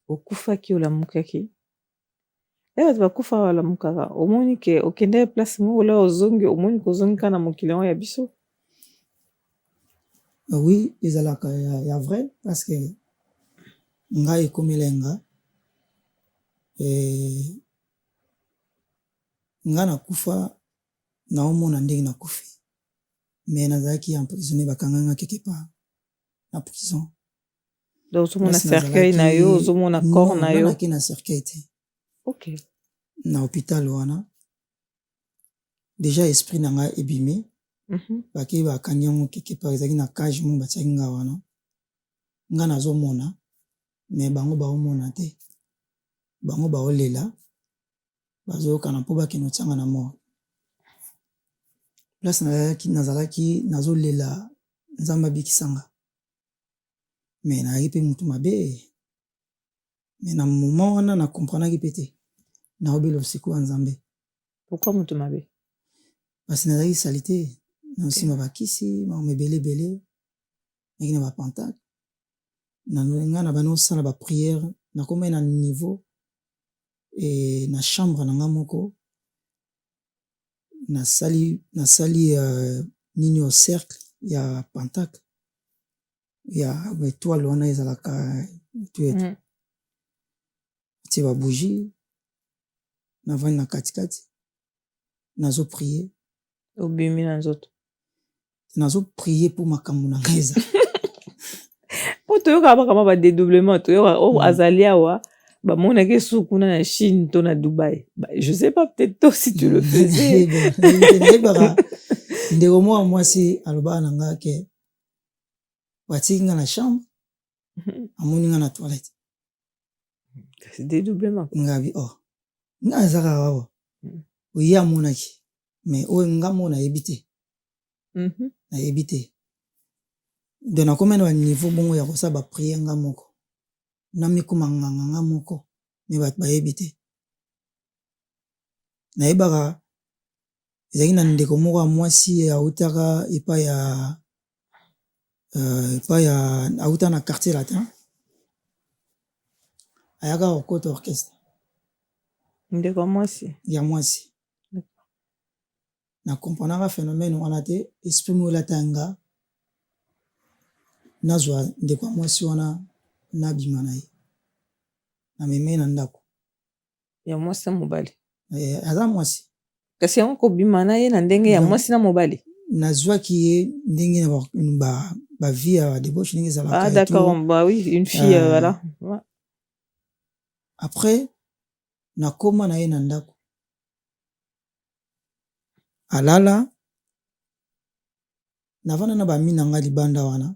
okufaki olamukaki bato bakufa balamukaka omoni ke okende place moko la ozongi omoni kozongi ka na mokili yango ya biso oui ezalaka ya vrai parce que ngai ekomelenga nga nakufa naomona ndenge nakufi mais nazalaki emprisonné bakanganga quelque part na prison donc ozomona cercueil na yo ozomona corps na yo nanaki na cercueil te ok na hôpital wana déjà esprit na nga ebimi bake bakangi yango quelque part ezalaki na cage mo batiaki nga wana nga nazomona mais bango baomona te bango baolela bazoyokana mpo bakende otianga na mort place nazalaki nazolela nzambe abikisanga mais nayaki mpe mutu mabe mais na moment wana nakomprenaki mpe te naobela osiko ya nzambe pourquoi mutu mabe parce nazalaki sali te naosimba bakisi makambo ebelebele naki na bapantate nga na bana osala bapriere nakomai na niveau na chambre na nga moko nasali nini au cercle ya pentacle ya étoile wana ezalaka tuetu tie babougie navandi na katikati nazoprie obimi na nzoto nazoprie mpo makambo na ngai eza mpo toyokaka bakama badedoublement toyoka oyo azali awa bamonaki esu kuna na Chine to na Dubaï je sais pas peut-être toi si tu le faisais nayebaka ndeko moko mwasi alobaka na nga ke batiki nga na chambre amoni nga na toilette dédoublement ngabi nga aza kaka wawa oye amonaki mais oyo nga mo nayebi te donc nakomi na baniveau bongo ya kosala baprie nga moko na mikoma nganga nga moko me bato bayebi te nayebaka ezalaki na ndeko moko ya mwasi autaka epai ya auta na quartier latin ayaka kokota orchestre ndeko mwasi ya mwasi na komprenaka phénomène wana te esprit mo elata nga nazwa ndeko ya mwasi wana nabima na ye namemei na ndako ya mwasi na mobali aza mwasi kasi yango kobima na ye na ndenge ya mwasi na mobali nazwaki ye ndenge na bavie ya débauche ndenge ezalaka d'accord bah oui une fille voilà après nakoma na ye na ndako alala navanda na bamina nga libanda wana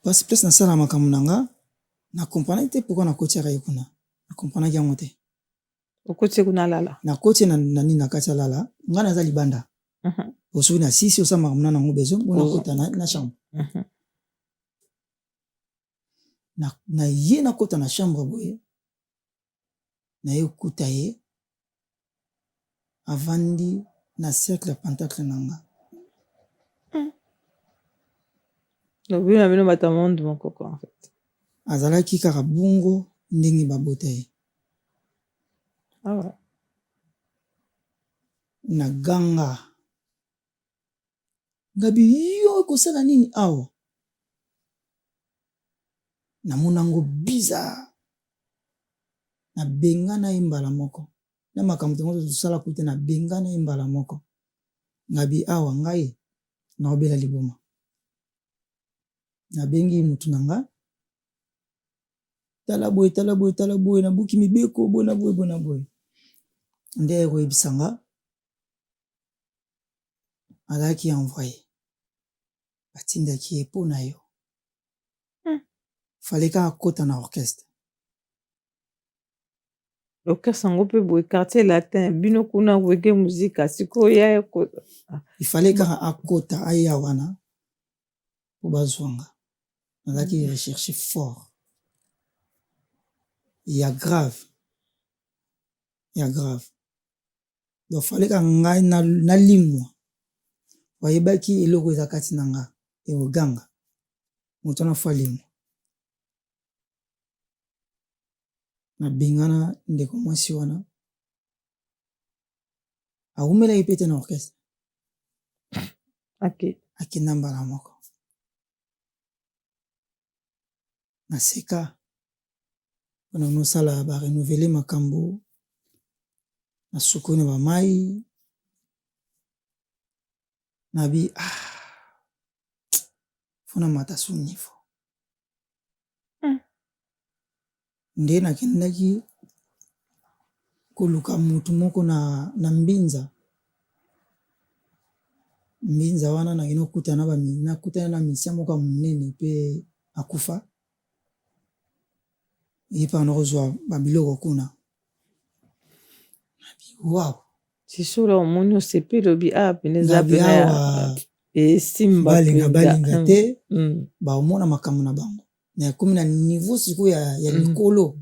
parce que place nasala makambo na nga na comprendre te pourquoi nakotiaka ye kuna na comprendre yango te okoti kuna lala nakoti na nini na kati ya lala nga naza libanda osoki na sisi osala makambo na nango besoin mpona kota na chambre na ye nakota na chambre boye na ye okuta ye avandi na cercle ya pentacle na nga lobi na bino bato monde mokoko en fait azalaki kaka bongo ndenge babota ye na ganga ngabi yo kosala nini awa namona ngo bizarre na benga na ye mbala moko na makambo tongo tosala kute na benga na ye mbala moko ngabi awa ngai naobela liboma nabengi mutu na nga tala boye nabuki mibeko bona boye nde koyebisa nga azalaki envoyé batindaki ye mpo na yo faleka akota na orchestre yango mpe boye quartier latin bino kuna wege muzika sikoyo ya ifale kaka akota aya wana mpo bazwanga azalaki recherche fort ya grave donc fale kaka ngai nalimwa wayebaki eloko eza kati na nga eoganga moto wana fo alimwa nabengana ndeko mwasi wana awumelaki pe te na orchestre akenda mbala moko naseka mpona nosala barenouveler makambo nasukoni na bamai nabi fona mata su niveau nde nakendaki koluka mutu moko na mbinza wana nakenda nakutana na misien moko ya monene mpe akufa ye mpa nakozwa babiloko kuna wow sisula omoni osepeli obi pene eza pene balinga te baomona makambo na bango na yakomi na niveau sikoyo ya likolo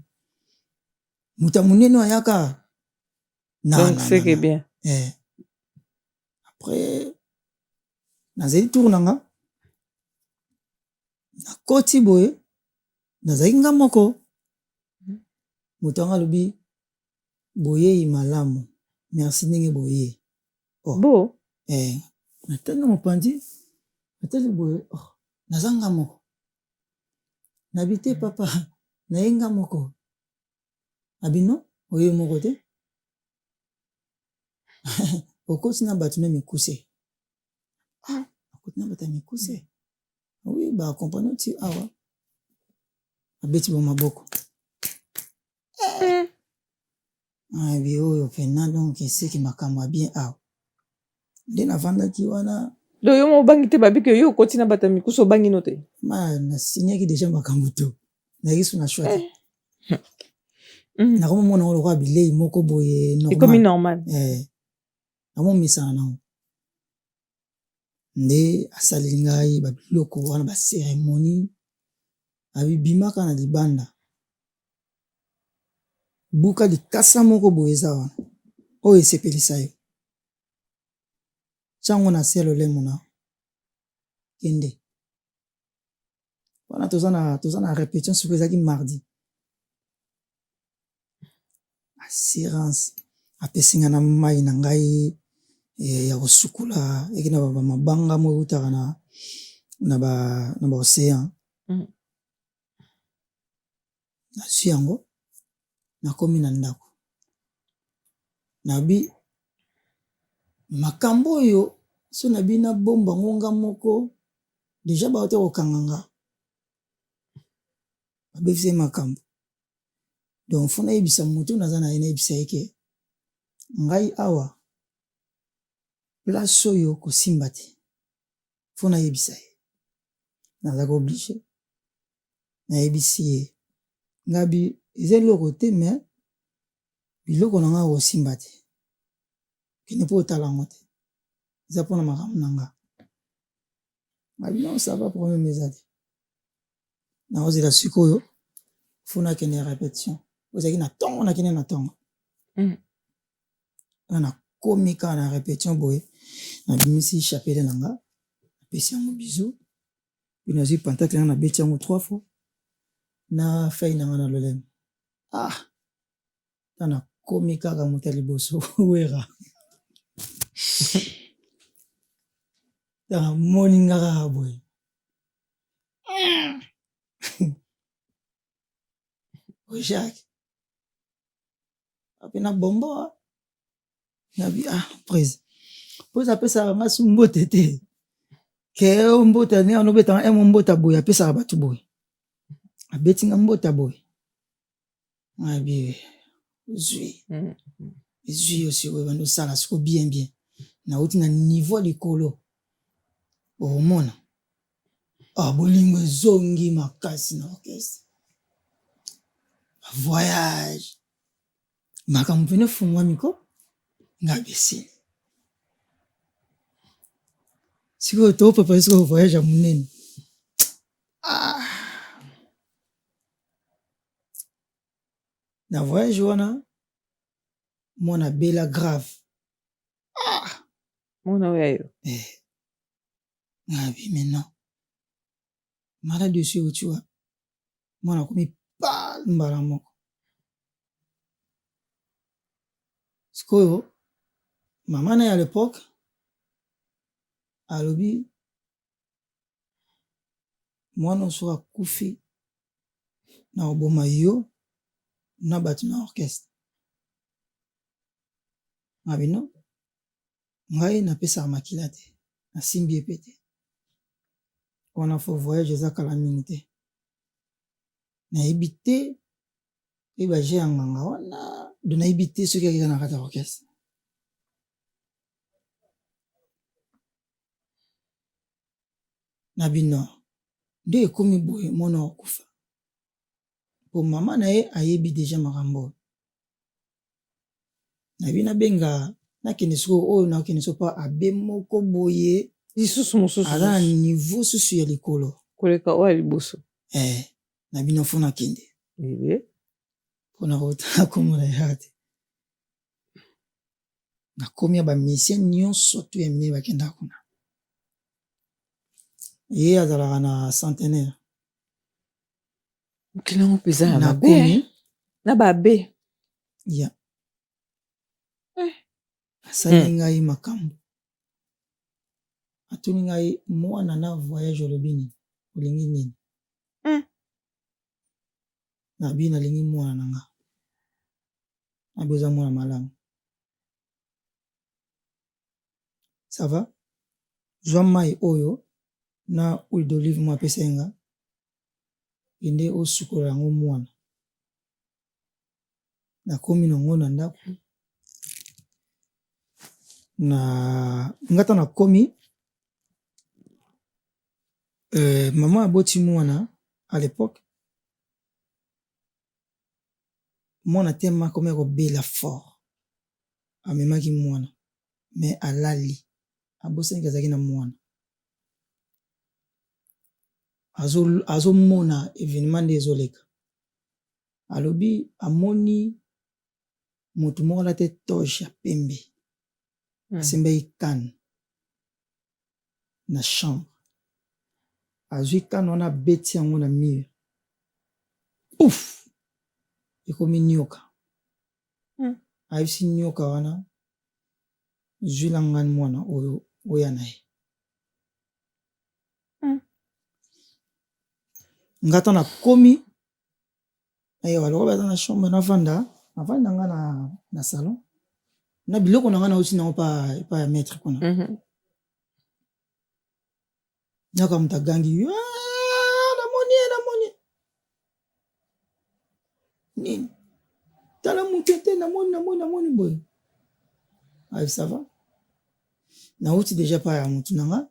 mutu ya monene ayaka donc c'est que bien après nazali tour na nga nakoti boye nazalaki nga moko moto anga alobi boyei malamu merci ndenge boye natali mopanzi natali boye naza nga moko nabi te papa naye nga moko abino oye moko te okoti na bato na mikuse okoti na bato ya mikuse oui baakompagne oti awa abeti bo maboko abi oyo pena donc eseki makambo ya bien awa nde navandaki wana do yo mobangi te babiki yo okoti na bato ya mikuse obangi no te nasinyaki deja makambo to nayaki so na shwa te nakomomona ngo lokola bilei moko boye ekomi normal namomisana nango nde asaleli ngai babiloko wana baceremonie abibimaka na libanda buka likasa moko boye eza wana oyo esepelisa yo ntango na se lolemo na kende wana toza na répétition sikoyo ezalaki mardi assurance apesinga na mai na ngai ya kosukula eki na bamabanga mo eutaka na baocéan nazwi yango nakomi na ndako nabi makambo oyo so nabi nabomba ngonga moko deja baote kokanga nga babefisi makambo donc fo nayebisa motu naza na ye nayebisa ye ke ngai awa place oyo kosimba te fo nayebisa ye nazalaka oblige nayebisi ye ngabi eza eloko te me biloko na nga kosimba te kende mpo otala yango te eza mpona makambo na nga ngabi non ça va problème eza te nakozela sikoyo fo nakende répétition ozalaki na ntongo nakende na ntongo nakomi kaka na répétition boye nabimisi chapele na nga napesi yango bizu mpe nazwi pantakle nga nabeti yango 3 fois na fai na nga na lolemo ta nakomi kaka moto ya liboso wera ta namoni nga kaka boye o Jacques ape na bombo nabi prise pose apesaka nga su mbote te ke mbota ne anobetanga mbota boye apesaka bato boye abeti nga mbota boye nabi ezwi osi oyo bando osala siko bien bien nauti na niveau likolo omona bolingo ezongi makasi na orchestre voyage makambo pene fungwamiko nga besini sikoyo toprepare sikoyo voyage ya monene na voyage wana mwana bela grave mwana oyo ayo ngabi maintenant malade osi otiwa mwana akomi pale mbala moko sikoyo mama na ye à l'époque alobi mwana oso akufi na oboma yo na bato na orchestre ngabi non ngai napesaka makila te nasimbi epe te wana fo voyage eza kala mingi te nayebi te oyeba je ya nganga wana do nayebi te soki akeka na kati ya orchestre na bino nde ekomi boye mwana okufa po mama na ye ayebi deja makambo na bino abenga nakende sikoyo oyo nakende so mpa abe moko boye lisusu mosusu aza na niveau susu ya likolo koleka oyo ya liboso na bino fo nakende mpona kotala komona ya te nakomi ya bamisien nyonso to ya minene bakendaka kuna ye azalaka na centenaire okelango mpenza ya babe na babe ya asali ngai makambo atuni ngai mwana na voyage olobi nini olingi nini nabi nalingi mwana na nga nabi oza mwana malamu sava zwa mai oyo na huile d'olive mo apesa ye nga ende osukola yango mwana nakomi nango na ndako na ngata nakomi mama aboti mwana à l'époque mwana te makomi ya kobela fort amemaki mwana me alali abosaniki azalaki na mwana azomona événement nde ezoleka alobi amoni moto moko alati toge ya pembe asembaki kane na chambre azwi kane wana abeti yango na mire pouf ekomi nioka ayebisi nioka wana zwila ngani mwana oyo oya na ye ngata nakomi ayewa lokola baza na chambre navandi na nga na salon na biloko na nga nauti nango pa ya maître kuna nyaka moto agangi namoni nini tala moke te namoni boye aye ça va nauti déjà pa ya mutu nanga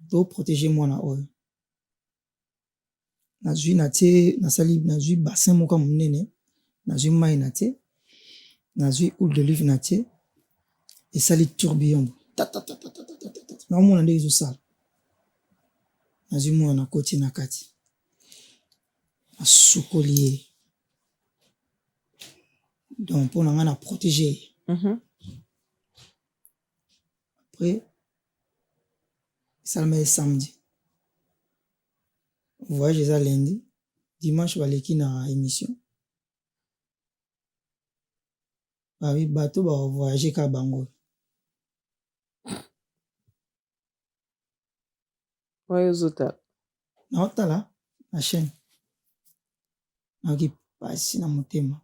to protéger mwana oyo nazwi na tie nasali nazwi bassin moko monene nazwi mai na tie nazwi huile d'olive na tie esali tourbillon naomona nde ezosala nazwi mwana koti na kati asukoli ye donc mpo na nga na protéger ye après esalama ye samedi voyage eza lundi dimanche baleki na émission babi bato bavoyage kaka bango oyo ozotala naotala na chaîne naoki pasi na motema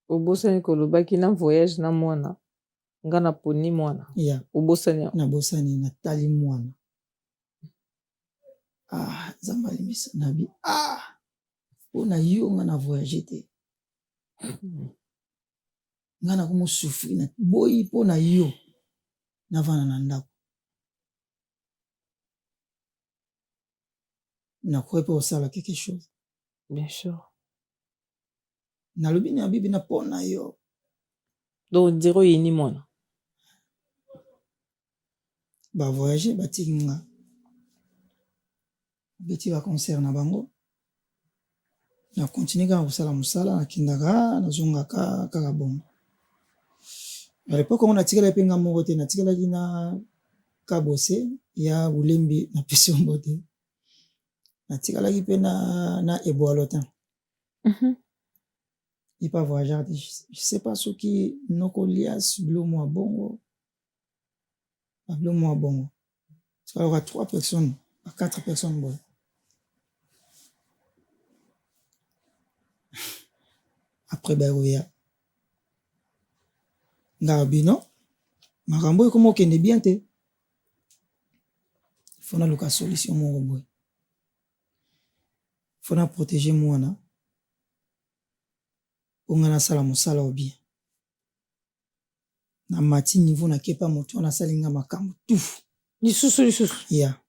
obosani kolobaki na voyage na mwana nga na poni mwana ya obosani nabosani natali mwana nzambe alimisa nabi mpo na yo nga na voyage te nga na komosufri na boyi mpo na yo navanda na ndako nakoki mpe kosala quelque chose bien sûr nalobi na bibi na mpo na yo donc dire oyini mwana bavoyage batiki nga beti baconcert na bango na continue kaka kosala mosala nakendaka nazongaka kaka bongo à l'époque ngo natikala mpe nga moko te natikalaki na kabose ya bulembi na pesi ombo te natikalaki mpe na eboalotin ipa voyageur te je sais pas soki noko lias bilomo ya bongo bilomo ya bongo tikaloka 3 personnes à 4 personnes boy après baoya nga bino makambo ekoma okende bien te faut naluka solution moko boye faut na protéger mwana mpo nga nasala mosala o bien na mati niveau nakepa moto wana asali nga makambo tufu lisusu ya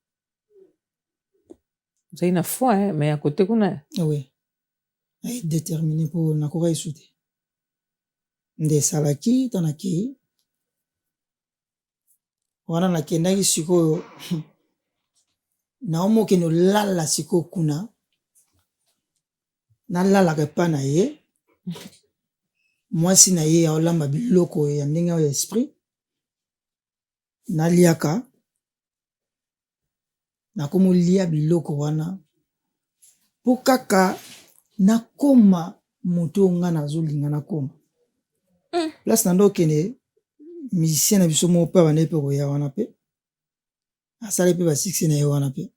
ozali na foi mais ya kote kuna oui déterminé mpo nakoka esu te nde esalaki ta nakei wana nakendaki sikoyo naomokende olala sikoyo kuna nalalaka epa na ye mwasi na ye aolamba biloko ya ndenge oyo esprit naliaka nakomolia biloko wana mpo kaka nakoma moto nga nazolinga nakoma place na ndo okende musicien na biso moko mpe abandaki mpe koya wana mpe asali mpe basiksi na ye wana mpe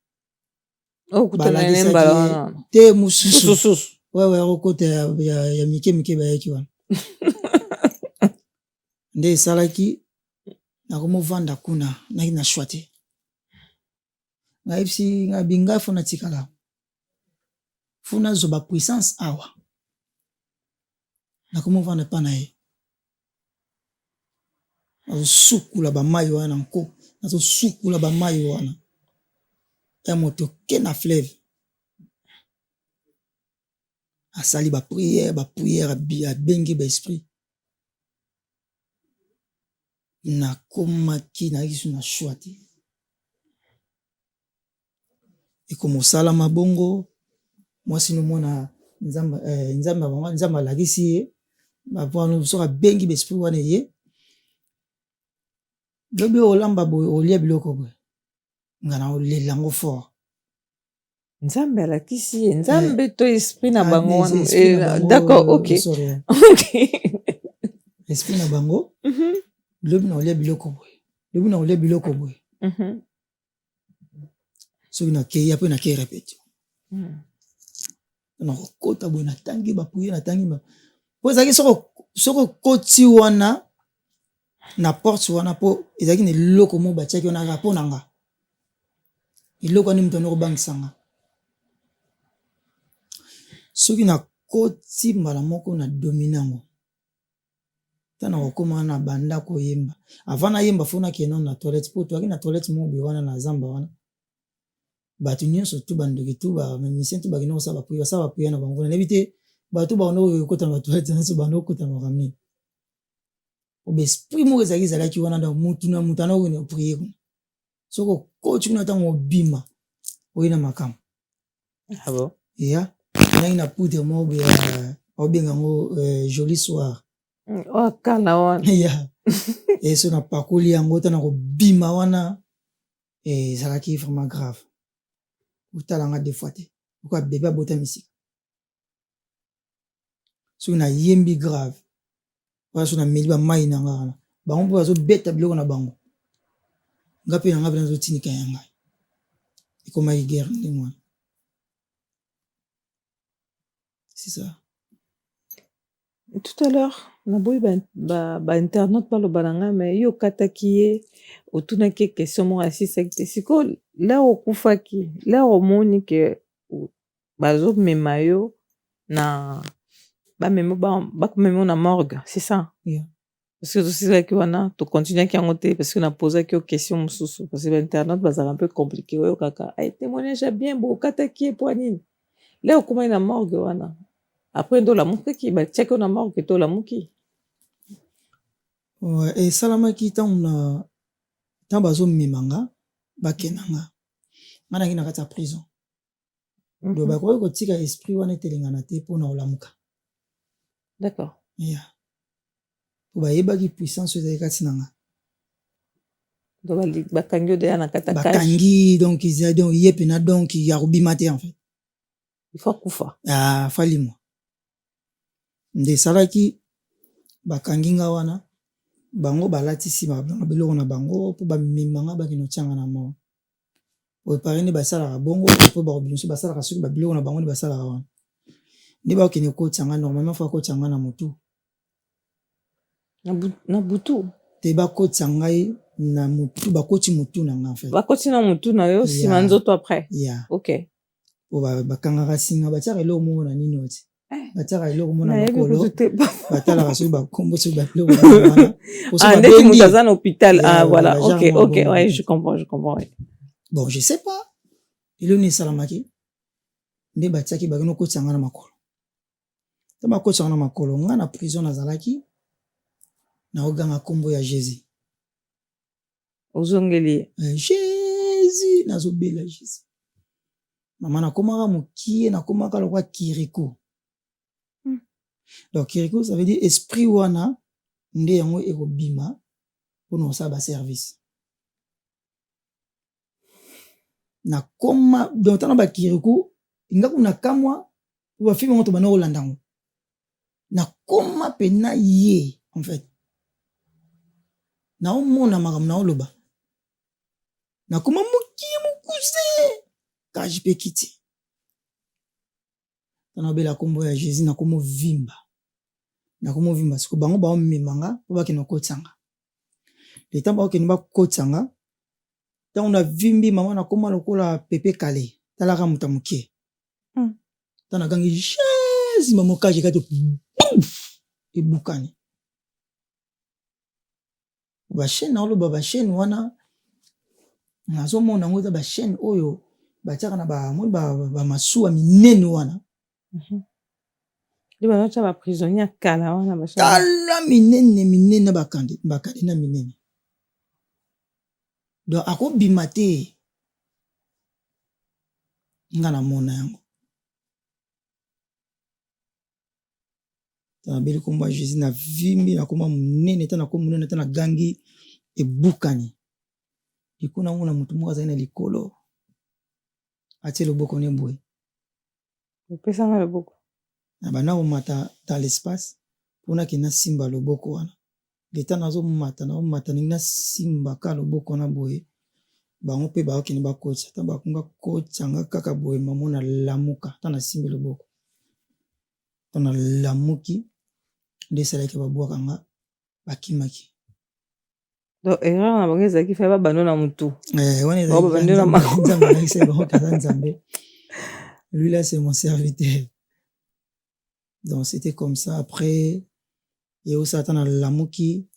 balakisaki te mosusu wewe akokota ya mike bayaki wana nde esalaki nakomovanda kuna naki na shwa te ngayebisi nga bingai fo natikala fo nazoba puissance awa nakomovanda epa na ye nazosukula bamai wana nko nazosukula bamai wana ya moto ke na fleuve asali bapriere abengi baesprit nakomaki nayaki so na shwa te ekomosalama bongo mwasi nomona nzambe alakisi ye bavano soki abengi baesprit wana ye lobi olamba boye olia biloko boye nga na olela yango fort nzambe alakisi ye nzambe to esprit na bango wana d'accord ok esprit na bango lobi na olia biloko boye lobi na olia biloko boye soki nakei ape nakei repétition nakokota boye natangi bapuye natangi po ezalaki soko okoti wana na porte wana po ezalaki na eloko moko batiaki wana rapo na nga eloko wani moto anokobangisanga soki nakoti mbala moko na domine yango tana kokoma na banda koyemba avant na yemba fona kena na toilette po to na toilette mo bi wana na zamba wana bato nyonso tu bandoki tu ba musicien tu bakino saba puya na bango na nebite bato ba ono kota na toilette na so bando kota na ramni obe esprit mo ezaki ki wana da mutu na mutana ko ne prier soko coach kuna tango bima oyina makam Ah bon? ya na poudre mo be obenga ngo joli soir Oh kala wana ya so na pakoli yango tana ko bima wana ezalaki vraiment grave utalanga deux fois te pourquoi bébé bota misika so na yembi grave wala so na meli ba mai na ngana bango mpo bazo beta biloko na bango ngapi na ngapi nazo tinika yanga ikomaki guerre ndenge wana c'est ça. Tout à l'heure na boyi ba internaute baloba na nga mais yo kataki ye otunaki question moko asisaki te siko la okufaki la omoni ke bazomema yo na bakomema yo na morgue c'est ça? Yeah. Parce que tosizaki wana tokontinuaki yango te parce que napozaki yo question mosusu parce que bainternaute bazala un peu compliqué oyo kaka témoignage ya bien bo okataki ye po nini la okomaki na morgue wana après ndo lamukaki batiaki yo na morgue to olamuki esalamaki ntango bazomemanga bakendanga nga nangi na kati ya prison do bakoki kotika esprit wana etelengana te mpona olamuka. D'accord. ya po bayebaki puissance ezali kati na nga bakangi yo deya na kati ya bakangi donc ye pena donc ya kobima te en fait il faut kufa falimwa nde esalaki bakangi nga wana bango balatisi biloko na bango mpo bamemanga bakino tianga na mort opare nde basalaka bongo mpo bakobinoso basalaka soki babiloko na bango nde basalaka wana nde bakokende kotianga normalement fo akotianga na motu na butu te bakotisa ngai na motu bakoti motu na nga en fait bakoti na motu na yo nsima nzoto après ok po bakangaka singa batiaka eloko moko na nini oti batiaka eloko moko na makolo batalaka soki bakombo soki babiloko wana ndeti moto aza na hôpital voilà ok ouais je comprends ouais. Bon je sais pas eloko nini esalamaki nde batiaki bakeno kotisa nga na makolo to bakotisa nga na makolo nga na prison nazalaki naoganga kombo ya Jésus ozongeli Jésus nazobela Jésus mama nakomaka mokie nakomaka lokwa Kirikou. Donc Kirikou ça veut dire esprit wana nde yango ekobima mpona osala baservice nakoma donc tana bakirikou ngaku nakamwa bafilme ngo to bana kolanda ngo nakoma pena ye en fait naomona makambo naoloba nakoma mokie mokuse kaji pe kiti tana bela kombo ya Jésus nakomo vimba siko bango baomemanga po bakende kotsanga leta bakokende bakotsanga ntango na vimbi mama nakoma lokola pepe kale talaka moto mokie tana gangi Jésus mama kaji kato ebukani bachaîne naoloba bachaîne wana nazomona ngo eza bachaîne oyo batiaka na bamasuwa minene wana nde bazotia baprisonnier kala wana tala minene bakande na minene donc akobima te nga namona yango tanabeli kombo ya Jésus na vimbi nakoma monene ta nakoma monene ta na gangi ebukani likuna ngo na motu moko azali na likolo atie loboko ne boye opesanga loboko na bana komata dans l'espace mpona kena simba loboko wana leta nazomata ningi nasimba ka loboko wana boye bango mpe bakokende bakotisa ta bakonga kotianga kaka boye mamo na lamuka ta nasimbi loboko ta na lamuki nde esalaki babwaka nga bakimaki donc erreur na bango ezalaki fa babando na motu wana ezalaki alakisa bango kaza nzambe lui là c'est mon serviteur donc c'était comme ça après osala ata nalamuki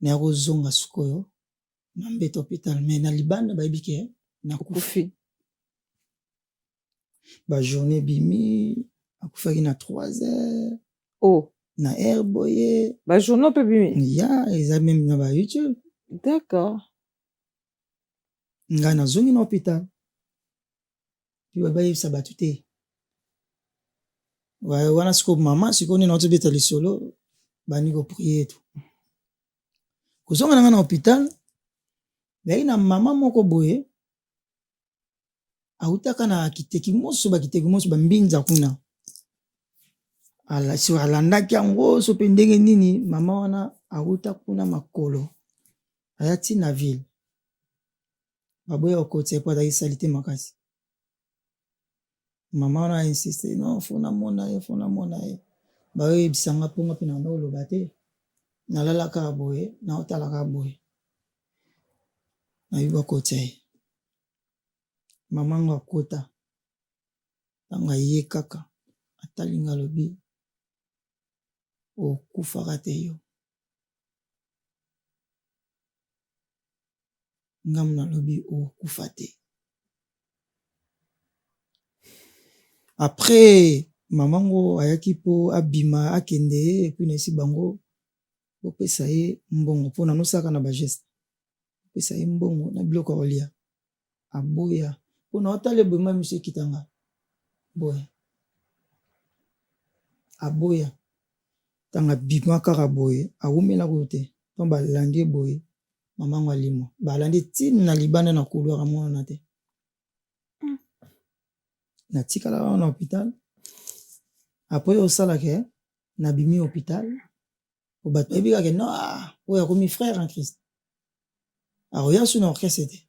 naya kozonga sikoyo na mbeta hôpital me na libanda bayebi ke nakufi. Bajournée ebimi akufaki na 3h. Oh. Na air boye. Bajournée mpe ebimi? Ya eza meme na ba YouTube. D'accord. Ngai nazongi na hôpital. Puis bayebisa bato te. Wana sikoyo mama sikoyo nini naotobeta lisolo bani koprie etu. Kozonga na nga na hôpital yai na mama moko boye autaka na bakiteki moso bambinza kuna. Alandaki yango so mpe ndenge nini mama wana auta kuna makolo aya ti na ville baboya okoti epo azalaki salite makasi. Mama wana insiste non fona mona ye baoyebisanga mponga mpe na banda koloba te nalalaka boye naotalaka boye nayebi bakota ye. Mama ngo akota ntango aye kaka atalinga alobi okufaka te yo. Ngamu nalobi okufa te. Après mama ngo ayaki po abima akende epuis na esi bango opesa ye mbongo mpona nosaka na bageste. Opesa ye mbongo na biloko ya kolia. Aboya mpona otala ebwema miso ekitanga boye. Aboya tanga bima kaka boye awumela koyo te mpo balandi boye mama ngo alimo balandi tini na libanda na couloir amona te. Natikala wana na hôpital apres osalaka nabimi hôpital po bato bayebi kaka no oyo akomi frère en Christ akoya su na orchestre te.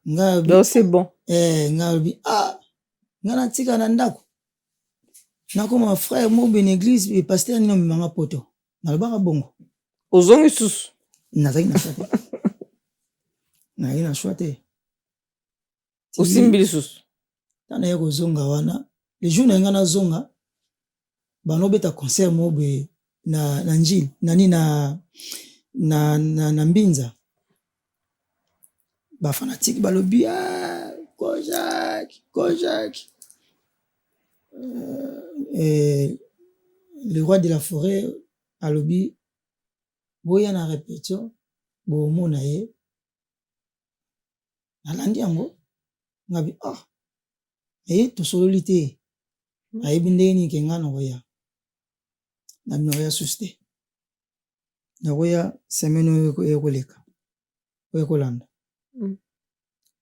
Donc c'est bon. Nga lobi nga natika na ndako nakoma frère mo ben église et pasteur nino mimanga poto nalobaka bongo ozongi susu nazaki na choix te. Nazaki na choix te. Osimbili susu tana ye kozonga wana le jour na nga nazonga banobeta concert mo boye na njili nani na mbinza bafanatike balobi Kojak le roi de la forêt alobi boya na répétition bomona ye nalandi yango ngabi tosololi te ayebi ndenge nini ke nga nakoya nabi nakoya susu te nakoya semaine oyo ekoleka oyo ekolanda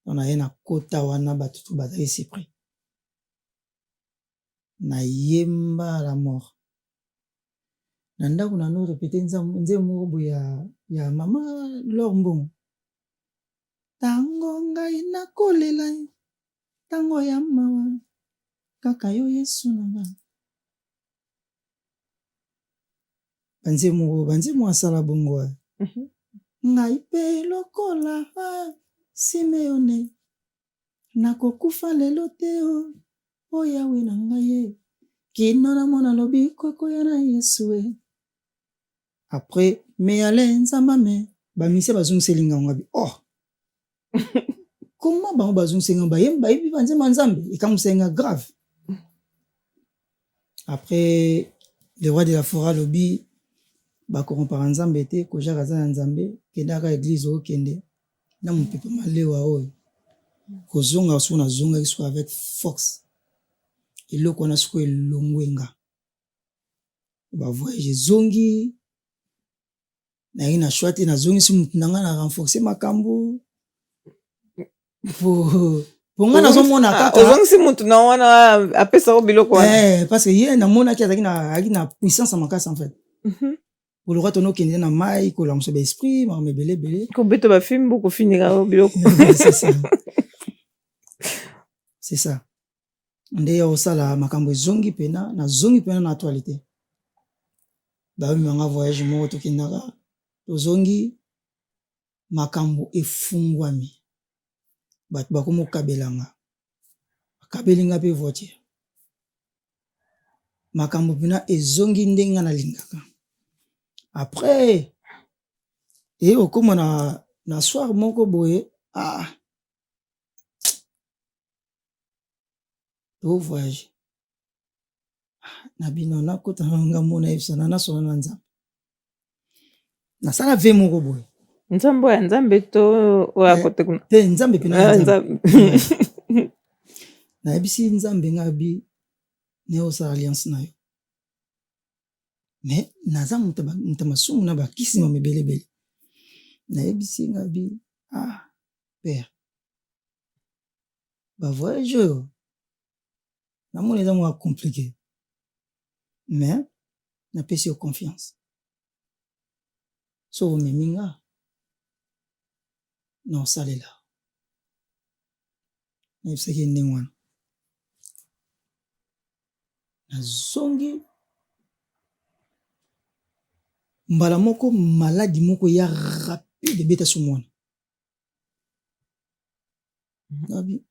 naye nakota wana bato tu bazali surpris nayemba la mort na ndako na no répété nzembo moko boye ya mama Lor Mbongo. Tango ngai nakolela tango ya mawa kaka yo Yesu na nga. Banzemo asala bongo. Ngai pe lokola Simeone nakokufa lelo te o Yawe na ngai kino na mona lobi kokoya na Yesu. Après me ale nzamba me bamise bazungiselinga ngabi comment bango bazungiselinga bayemba yebi banzema nzambe ekamusenga grave. Après le roi de la forêt lobi bakompara nzambe te kojaka za nzambe kendaka église okende na mopepe malewa oyo kozonga so na zonga kiso avec force eloko na siko elongwenga ba voyage zongi na ina choite na zongi si mutu nanga na renforcer makambo ponga na zomona kaka ozongi si mutu na wana apesa ko biloko wana parce que ye na mona ki azaki na puissance makasi en fait. Pour le roi tono kende na mai ko lamuso ba esprit ma belé ko beto ba film beaucoup finira biloko. C'est ça. C'est ça. Nde ya osala makambo zongi pena na zongi pena na actualité. Ba mi manga voyage mo to kindaka to zongi makambo efungwami. Bat ba komo kabelanga. Kabelinga pe voiture. makambo mpena ezongi ndenge nga nalingaka. Après okoma na soir moko boye voyage na bino nakota nga mona yebisana nasona na Nzambe nasala ve moko boye Nzambe ya Nzambe to oya kote kuna te Nzambe pena Nzambe nayebisi Nzambe nga bi ne osala alliance na yo mais naza moto masumu na bakisi ma mebelebele nayebisi nga bi père voyage oyo namoni eza mwa compliqué mais napesi yo confiance so omemi nga na osalela nayebisaki ndenge wana nazongi mbala moko maladi moko ya rapide beta so mwana nabi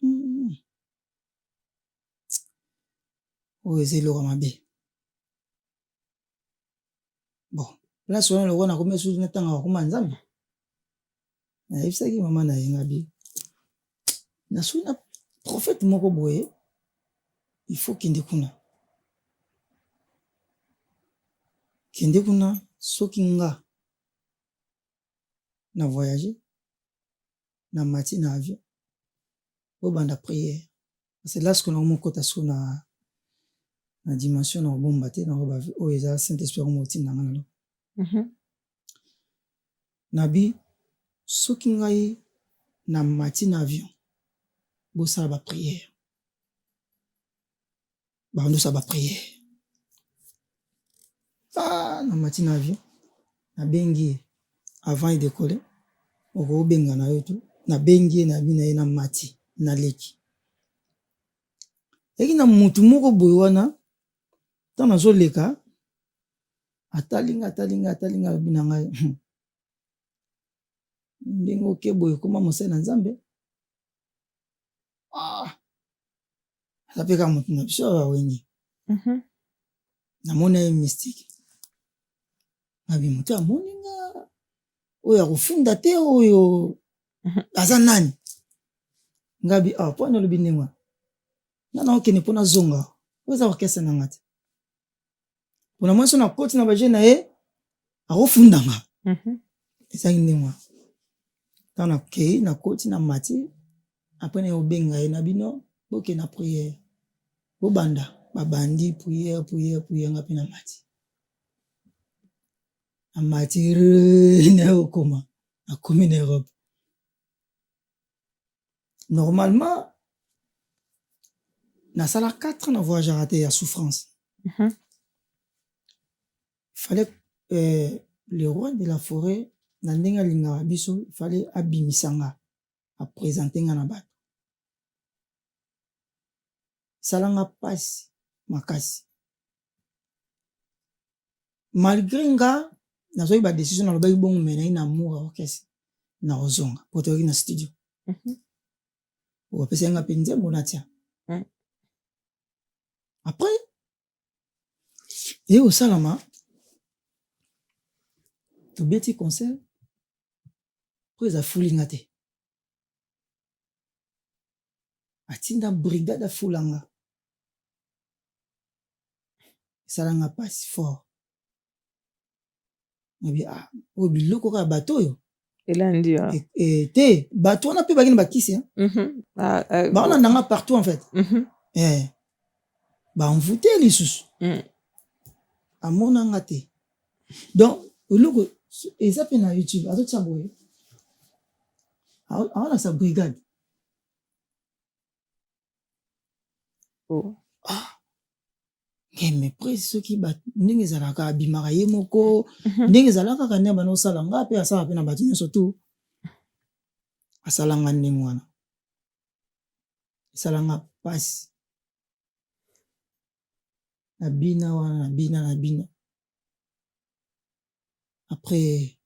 oyo eza eloko mabe bon place wana lokwa nakomi esusu natanga bakoma Nzambe nayebisaki mama na ye ngabi nasui na prophète moko boye il faut kende kuna soki nga na voyager na mati na avion obanda prière parce que lorsque na mokota so na dimension na bomba te na oyo eza Saint-Esprit moti na ngana nabi soki ngai na mati na avion bosala ba prière bandosa ba prière na mati na avion nabengi avant de décoller okobenga na yo tu nabengi na bina ye na mati na leki eki na mutu moko boye wana ntango nazoleka atalinga bina ngai ndenge oke boye koma mosali na Nzambe azapeka motu na biso awengi namona ye mystique nabi motu amoninga oyo akofunda te oyo aza nani ngabi po nalobi ndenge wana nana okende mpona zonga oyo eza orkestre na nga te mpona mwasi so na koti na baje na ye akofundanga ezaki ndenge wana ntango nakei na koti na mati apres na obenga ye na bino bokende na prière bobanda babandi prière nga mpe na mati na okoma akomi na Europe normalement nasala 4 ans na voyage raté ya souffrance fallait le roi de la forêt na ndenge alingaka biso fallait abimisanga apresente nga na bato salanga pasi makasi malgré nga nazoi ba décision nalobaki bongo menai na amour orchestre na ozonga po toyoki na studio opesa nga mpe nzembo natia après osalama tobeti concert po eza fulinga te atinda brigade afulanga esalanga pasi fort nabi oyo biloko kaka bato oyo elandi te bato wana mpe bakini bakisi baolandanga partout en fait bamvute lisusu amonanga te donc eloko eza mpe na YouTube azotia boye awana sa brigade méprise soki ndenge ezalaka abimaka ye moko ndenge ezalaka kaka nde bana osala nga mpe asala mpe na bato nyonso tu asalanga ndenge wana esalanga pasi nabina wana nabina après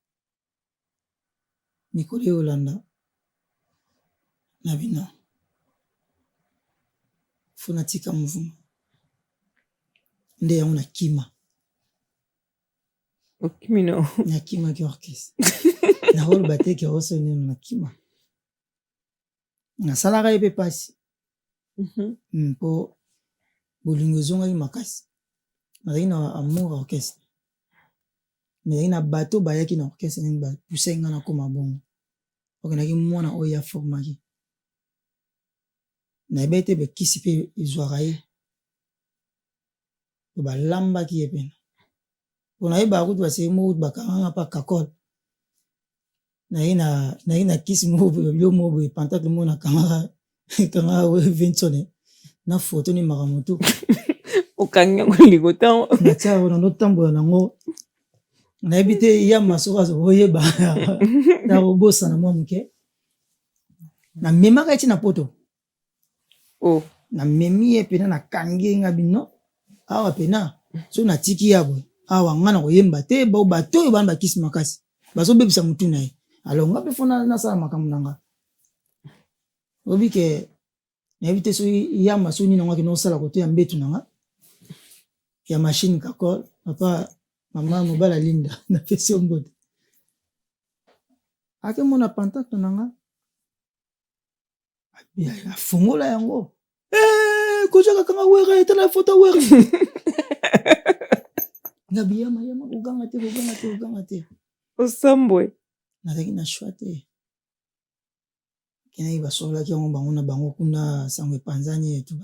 mikolo eyolanda nabina fo natika mouvement nde yango na kima okimino na kima ki orchestre na rôle bateke oso nino na kima na salaka ye pe pasi mpo bolingo ezongaki makasi nazalaki na amour orchestre nazalaki na bato bayaki na orchestre ndenge bapusai nga na koma bongo okendaki mwana oyo aformaki nayebi ete bekisi mpe ezwaka ye to balambaki ye pena mpo nayebaka kutu baseki moko kutu bakanganga mpa kakole naye na kisi moko bilo moko boye pentacle moko nakangaka vinsone na foto ni makambo tu okangi yango ligotan natia yango nandotambola nango nayebi te ya masoko azo oyeba na kobosana mwa moke namemaka eti na poto namemi ye pena nakangi ye nga bino awa pena so natiki ya boye awa nga na koyemba te bato oyo bana bakisi makasi bazobebisa motu na ye alonga mpe fo nasala makambo na nga obi ke nayebi te so yamba so nini ngaki nosala koto ya mbetu na nga ya machine kakol papa mama mobala linda na pesi ombote ake mona pentacle na nga afungola yango kozaka kanga wera etala foto wera nga biyama koganga te osambwe nazalaki na shwa te kenaki basololaki yango bango na bango kuna sango epanzani etu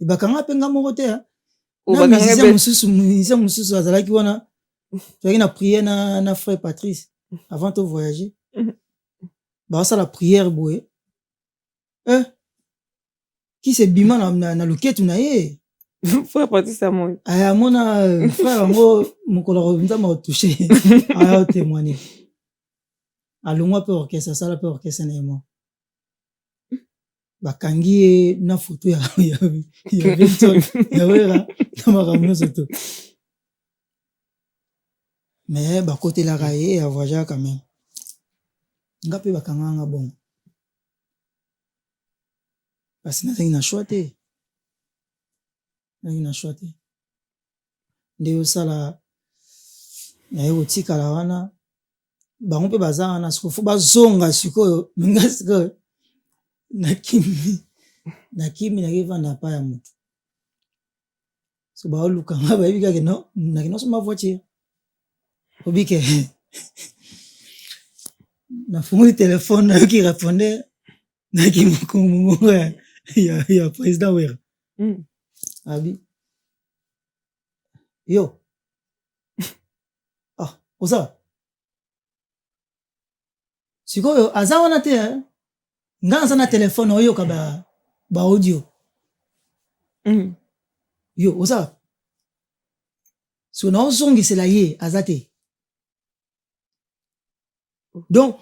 ebakanga mpe nga moko te na musicien mosusu azalaki wana tozalaki na priere na frère Patrice avant to voyager basala priere boye kisi ebima na loketu na ye frère Patrice amoni ayamona frère yango mokolo nzambe otouche aya otémoigner alongwa mpe orchestre asala mpe orchestre na ye moko bakangi ye na foto ya Vinton ya wera na makambo nyonso to me bakotelaka ye avoyagaka quand même nga mpe bakanganga bongo kasi nazalaki na shwa te nde osala naye kotikala wana bango mpe baza wana sikoyo fo bazonga sikoyo minga sikoyo nakimi nakivanda pa ya motu so baolukanga bayebi kake no nakinosoma voiture obike nafungoli telefone nayoki répondeur naki mokongo ya président wera abi yo oza sikoyo aza wana te nga naza na telefone oyoka ba audio yo oza so naozongisela ye aza te donc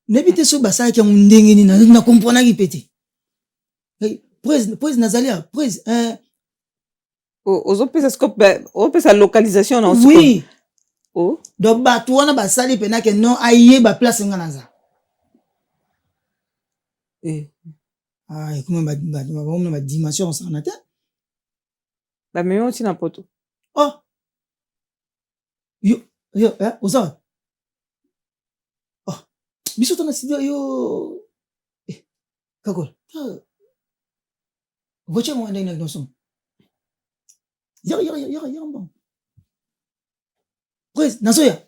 nebi te so basalaki yango ndenge nini na komprenaki mpe te prise nazali ya prise ozopesa scope opesa localisation na oui donc bato wana basali penake non ayeba place nga naza ekoma bamona badimension osana te bamemi oti na poto yo oza biso tona studio yo kakol voiture mo ndenge na somo yara mbongo prise nazoya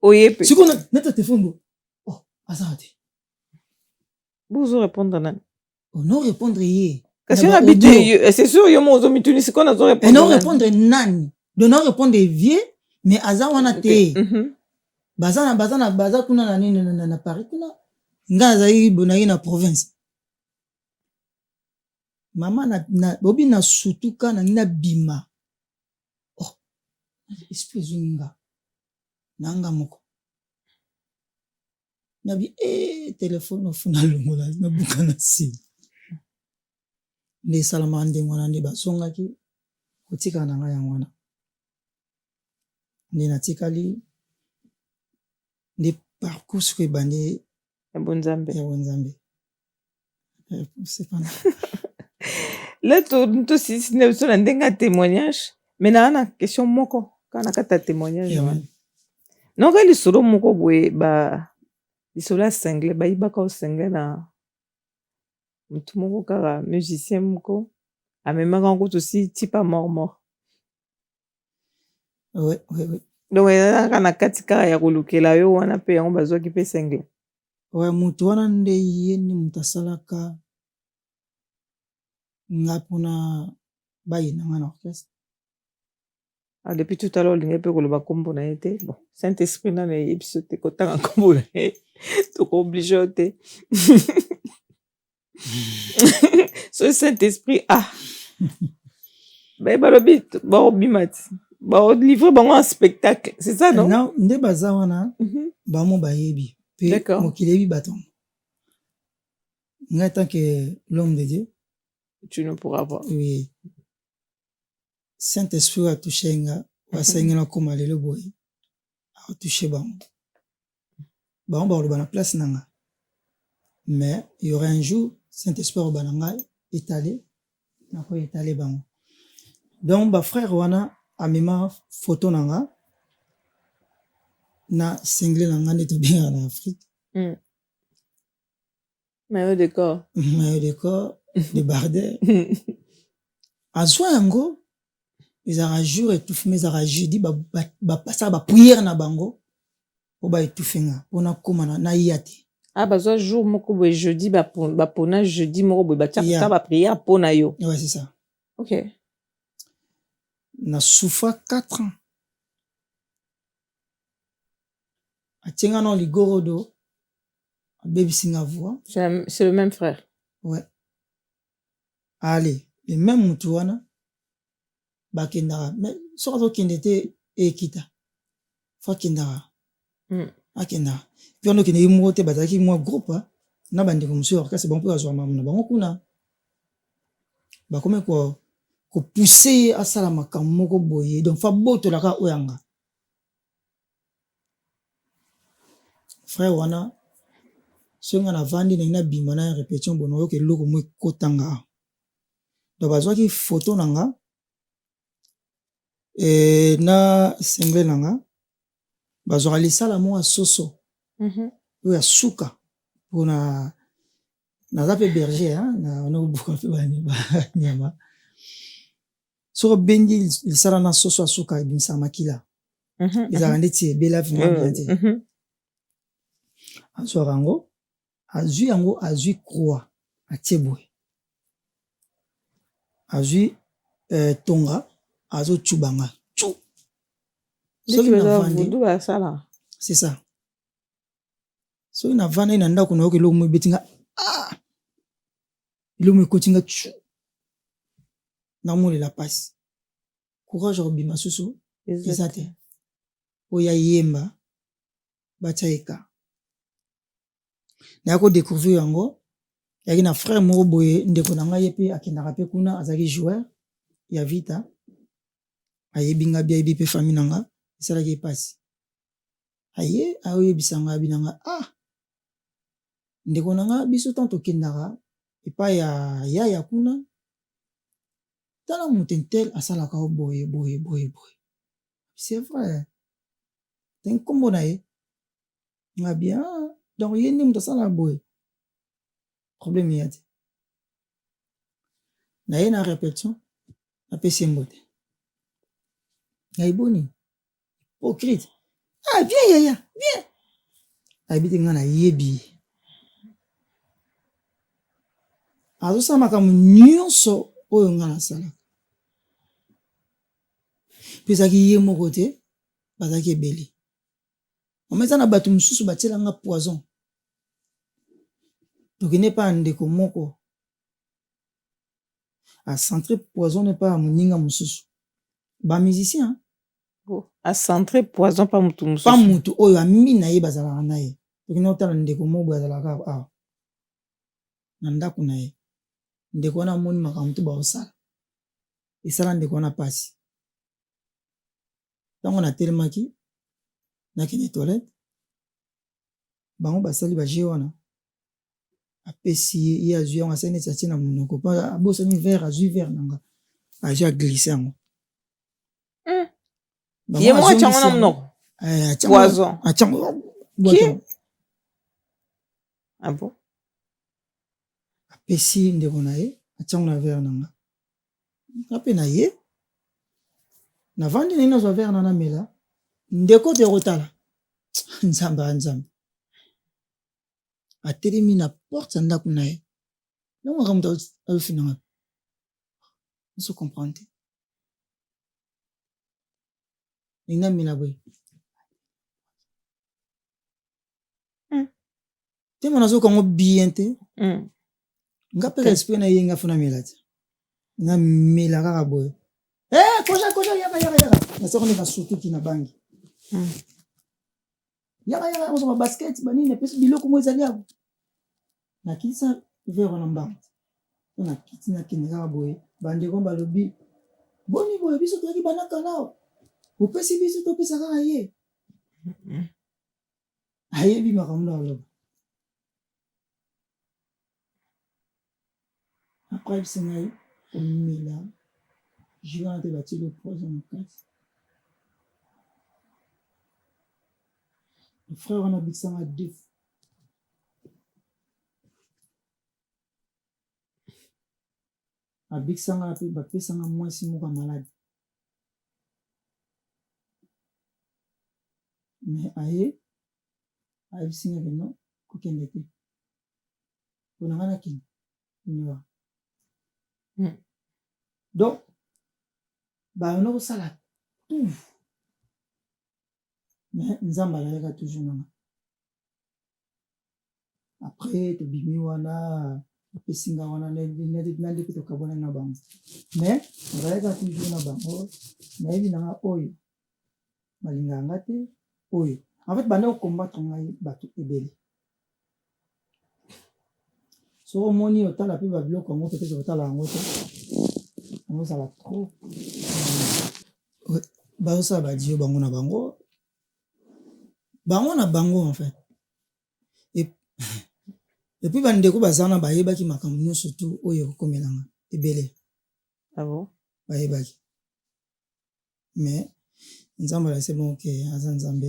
oyepe siko neta telefone aza te bozo répondre nani non répondre ye kasi on habite c'est sûr yo mo ozomituni siko nazo répondre non répondre nani de non répondre vieux mais aza wana te baza kuna na nini na Paris kuna nga azali bonaki na province mama bobi na sutuka na nina bima esprit ezonginga nanga moko nabi telefone ofuna longola nabuka na nsima nde esalamaka ndenge wana nde bazongaki kotikala na ngai yango wana nde natikali nde parcours ko ebandi ya bonzambe c'est pas Là, tu si tu as un témoignage, mais na na question moko, quand on a ta témoignage. Non, quand les solo moko boye ba les solo single ba ibaka au single na mutu moko kaka musicien moko amemaka ngo aussi type mort. Ouais. Donc ezalaka na kati kaka ya kolukela yo wana mpe yango bazwaki mpe single. Ouais, mutu wana nde ye ni mutu asalaka nga mpona bayinanga na orchestre. Ah, depuis tout à l'heure olingi mpe koloba nkombo na ye te. Bon, Saint-Esprit nano eyebi biso te kotanga nkombo na ye tokooblige yo te. So Saint-Esprit balobi baobima ti baolivre bango en spectacle, c'est ça non? Non, nde baza wana bamo bayebi mpe mokili eyebi bato. Ngai tant que l'homme de Dieu, tu ne pourras pas. Oui. Saint-Esprit a touché nga wasengela koma lelo boye a touché bango baloba na place nanga, mais il y aura un jour Saint-Esprit au bananga étalé na ko étalé bango. Donc ba frère wana amema photo nanga na single nanga ndeto benga na Afrique. Maillot de corps de Bardet. Azwa yango ezara jour étouffé mais ezara jeudi ba passa ba prière na bango po ba étouffé nga pona koma na yate. Bazwa jour moko boye jeudi ba pona jeudi moko boye ba tia ba prière pona yo. Ouais, c'est ça. OK. Na souffra 4 ans. Atienga no ligorodo baby singa voix. C'est le même frère. Ouais. Allez, le même mutu wana bakendara mais sokato kende te ekita. Fa kendara. Akendara. Puis on okende yimo te bazaki moi groupe na bandeko monsieur orchestre bon pour azwa mamu na bango kuna. Ba comme ko pousser à sala makambo moko boye donc fa boto la ka oyanga. Frère wana songa na vandi na bima na répétition bono yo ke loko mo kotanga. Donc bazwaki photo nanga na single nanga bazwaka lisala mo soso oyo suka pona naza pe berger na buka pe ba nyama so bengi lisala na soso suka binsa makila ezaka ndeti ebela vraiment bien te azwaka yango azwi croix atie boye azwi tonga azotubanga tchu soki na vandi c'est ça soki na vandi na ndako na yo keloko mo ebetinga eloko mo ekotinga tchu namolela pasi courage akobima susu eza te oya yemba batia eka naya kodécouvrir yango yaki na frère moko boye ndeko na ngai ye mpe akendaka mpe kuna azalaki joueur ya vita ayebi nga bia yebi mpe famille na nga esalaki epasi aye aoyebisa nga abi na nga ndeko na nga biso ntango tokendaka epai ya yaya kuna tala moto ntel asalaka o boye c'est vrai te nkombo na ye nga bien donc ye nde moto asalaka boye problème ya te na ye na répétition napesi ye mbote ngai boni hypocrite viens yaya viens ayebi te nga na yebi azosala makambo nyonso oyo nga nasalaka mpe ezalaki ye moko te bazalaki ebele mama eza na bato mosusu batielanga poison tokende pa ndeko moko acentre poison ne pa moninga mosusu bamusicien acentre poison pa mutu mosusu pa mutu oyo amimi na ye bazalaka na ye tokende otala ndeko moko boye azalaka awa na ndako na ye ndeko wana amoni makambo to baosala esala ndeko wana pasi ntango natelemaki nakende toilette bango basali baje wana apesi ye azwi yango asali neti atie na monoko mpo abosani verre azwi verre nanga azwi aglisse yango ye moko atiango na monoko poison boisson ah bon apesi ndeko na ye atiango na verre nanga ape na ye navandi na ye nazwa verre na namela ndeko te kotala nzambe atelemi na porte ya ndako na ye ndongo makambo azofinanga oso comprendre te ninga mila boye te mona azokango bien te nga mpe respect na ye nga funa mela te nga mela kaka boye koja yaka nasoko nde nasutuki na bangi yaka ozoma basket banini epesi biloko mo ezali yako nakitisa verre wana mbango po nakiti nakende kaka boye bandeko balobi boni boye biso toyaki banakala opesi biso topesa kaka ye ayebi makambo na oloba après bisi ngai omela jus wana te batie le poison na kati le frère wana abikisanga deux abikisanga mpe bapesanga mwasi moko ya malade mais aye ayebisinga ke non kokende te mpona nga nakende niwa donc bayona kosala tout mais nzambe alayaka toujours nanga après tobimi wana apesinga wana nande mpe tokabonani na bango mais alayaka toujours na bango nayebi nanga oyo balingaka nga te oyo en fait banda kokombattre ngai bato ebele soki omoni otala mpe babiloko yango peut-être otala yango te ozala trop bazosala badio bango na bango en fait epuis bandeko baza na bayebaki makambo nyonso tu oyo ekokomelanga ebele bayebaki mais nzambe alakisi bongo ke aza nzambe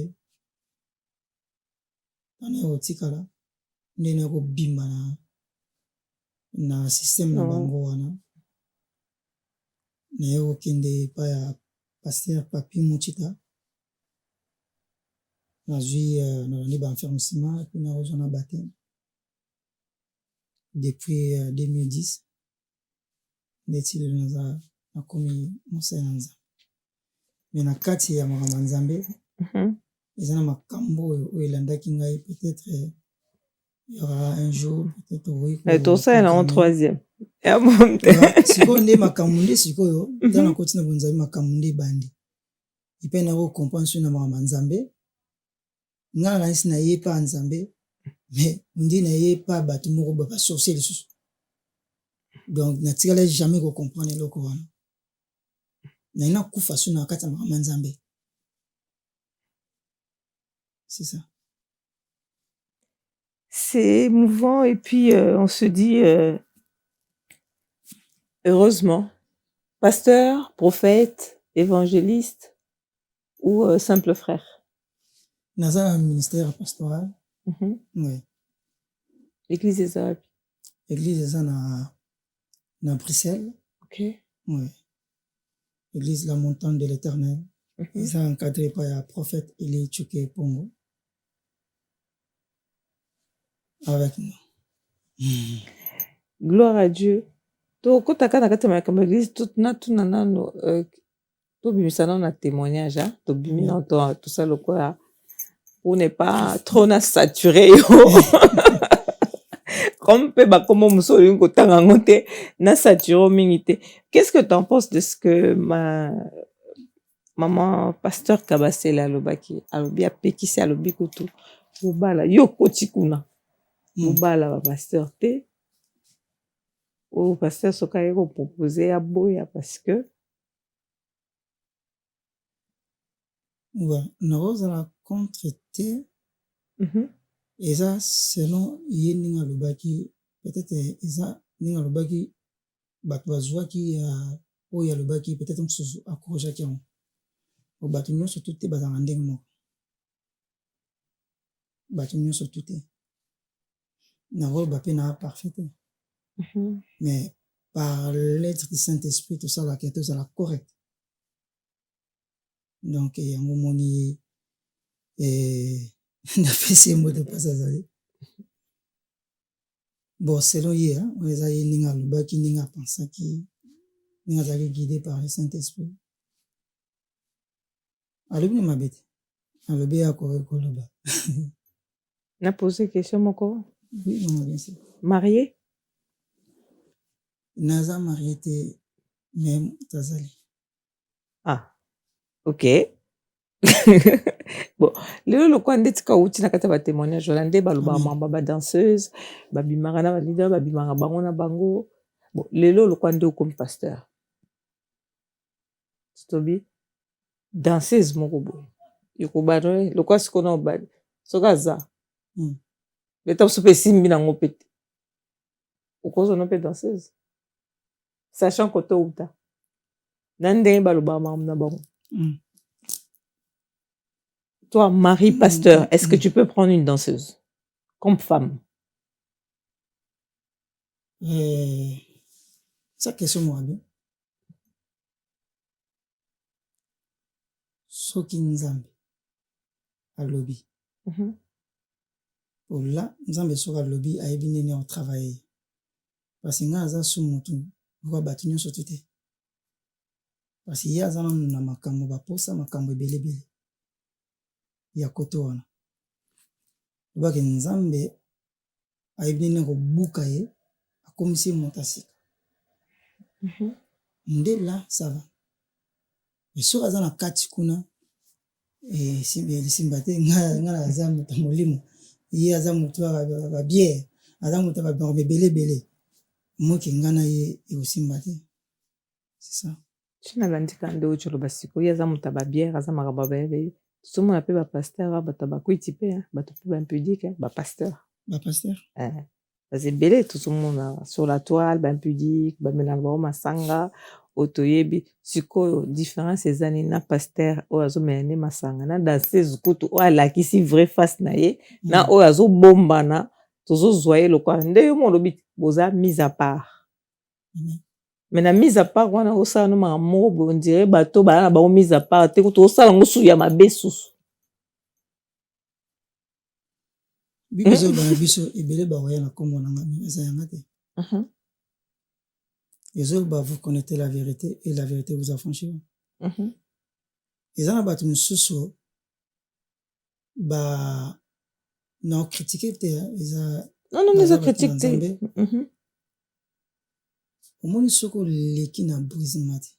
wana ekotikala ndeni ekobimba na système na bango wana naye kokende epai ya paster papi mochita nazwi nalandi baenfermissement epuis nakozwa na bateme depuis 2010 ndeti lelo naza nakomi mosali na nzambe me na kati ya makambo ya nzambe eza na makambo oyo elandaki ngai peut-être il y aura un jour peut-être tosala en troisième sikoyo nde makambo nde sikoyo ntango nakoti na bonzambe makambo nde ebandi epai nakokomprendre soki na makambo ya nzambe ngai nakanisi naye pa ya nzambe mais ndi naye pa bato moko basorcier lisusu donc natikala jamais kocomprendre eloko wana naye nakufa so na kati ya makambo ya nzambe c'est ça. C'est émouvant et puis on se dit heureusement, pasteur, prophète, évangéliste ou simple frère. Dans un ministère pastoral. Oui. L'église des Arabes. L'église des Arabes dans Bruxelles. Ok. Oui. L'église La Montagne de l'Éternel. Ils sont encadrés par le prophète Eli Tchouké Pongo. Avec nous. Gloire à Dieu. To kotaka na kati ya makambo église tuna nano tobimisana na témoignage tobimi na tosala lokola pour ne pas trop na saturer comme mpe bakoma mosu olingi kotanga yango te na sature mingi te. Qu'est-ce que tu en penses de ce que maman pasteur Kabasele alobaki alobi apekisi alobi kutu mobala yo koti kuna mobala ba pasteur te o pasteur soka ye ko proposer ya boya parce que ouais nakozala contre te eza selon ye ndenge alobaki peut-être eza ndenge alobaki bato bazwaki oyo alobaki peut-être mosusu akourajaki yango bato nyonso tu te bazala ndenge moko bato nyonso tu te nakoloba mpe na parfait te mais par l'être du Saint-Esprit tosalaka tozala correct donc yango moni napesi ye mot de passe azali bon selon ye oyo eza ye ndenge alobaki ndenge apensaki ndenge azalaki guidé par le Saint-Esprit alobi na mabe te alobi ye akoki koloba na posé question moko oui non bien sûr marié naza marié te mais tazali ah ok bon lelo lokwa nde tika uti na kati ya batémoignage wana nde balobaka mamba badanseuse babimaka na balida babimaka bango na bango bon lelo lokwa nde okomi pasteur tobi danseuse moko boye ekobano lokwa sikona obali soki aza leta mosu mpe esimbi nango mpe te okozana mpe danseuse sachant kote outa na ndenge balobaka makambo na bango. Toi, Marie Pasteur, est-ce que tu peux prendre une danseuse comme femme? Ça question moi bien. Soki nzambe alobi. Là, nzambe soki alobi ayebi nini au travailler. Parce que nga aza su mutu kwa batu nyonso tu te. Parce que ye aza na makambo baposa makambo ebelebele ya koto wana lobaki nzambe ayebi nini kobuka ye akomisi moto asika nde la ça va mais soki aza na kati kuna lisimba te nga aza moto molimo ye aza moto babiere aza moto babiere ebelebele moki nga na ye ekosimba te c'est ça. Chinabandika nde ocholoba siko ye aza moto babiere aza makambo bayebe tozomona mpe bapasteur bato bakwiti mpe bato mpe bampudique bapasteur baza ebele tozomona sur la toile bampudique bamelanga bango masanga oyo toyebi sikoyo différence eza nini na pasteur oyo azomela nde masanga na danseuse kutu oyo alakisi vrai face na ye na oyo azobombana tozozwa ye lokwa nde yo molobi boza mise à part. Mais na mise à part wana osala no makambo moko boye ondire bato bala na bango mise à part te kutu osala yango susu ya mabe susu biso bana biso ebele baoya na kombo na ngami eza yanga te ezoloba vous connaissez la vérité et la vérité vous affranchira eza na bato mosusu na critiquer te eza non eza critique te omoni soki oleki na brisement te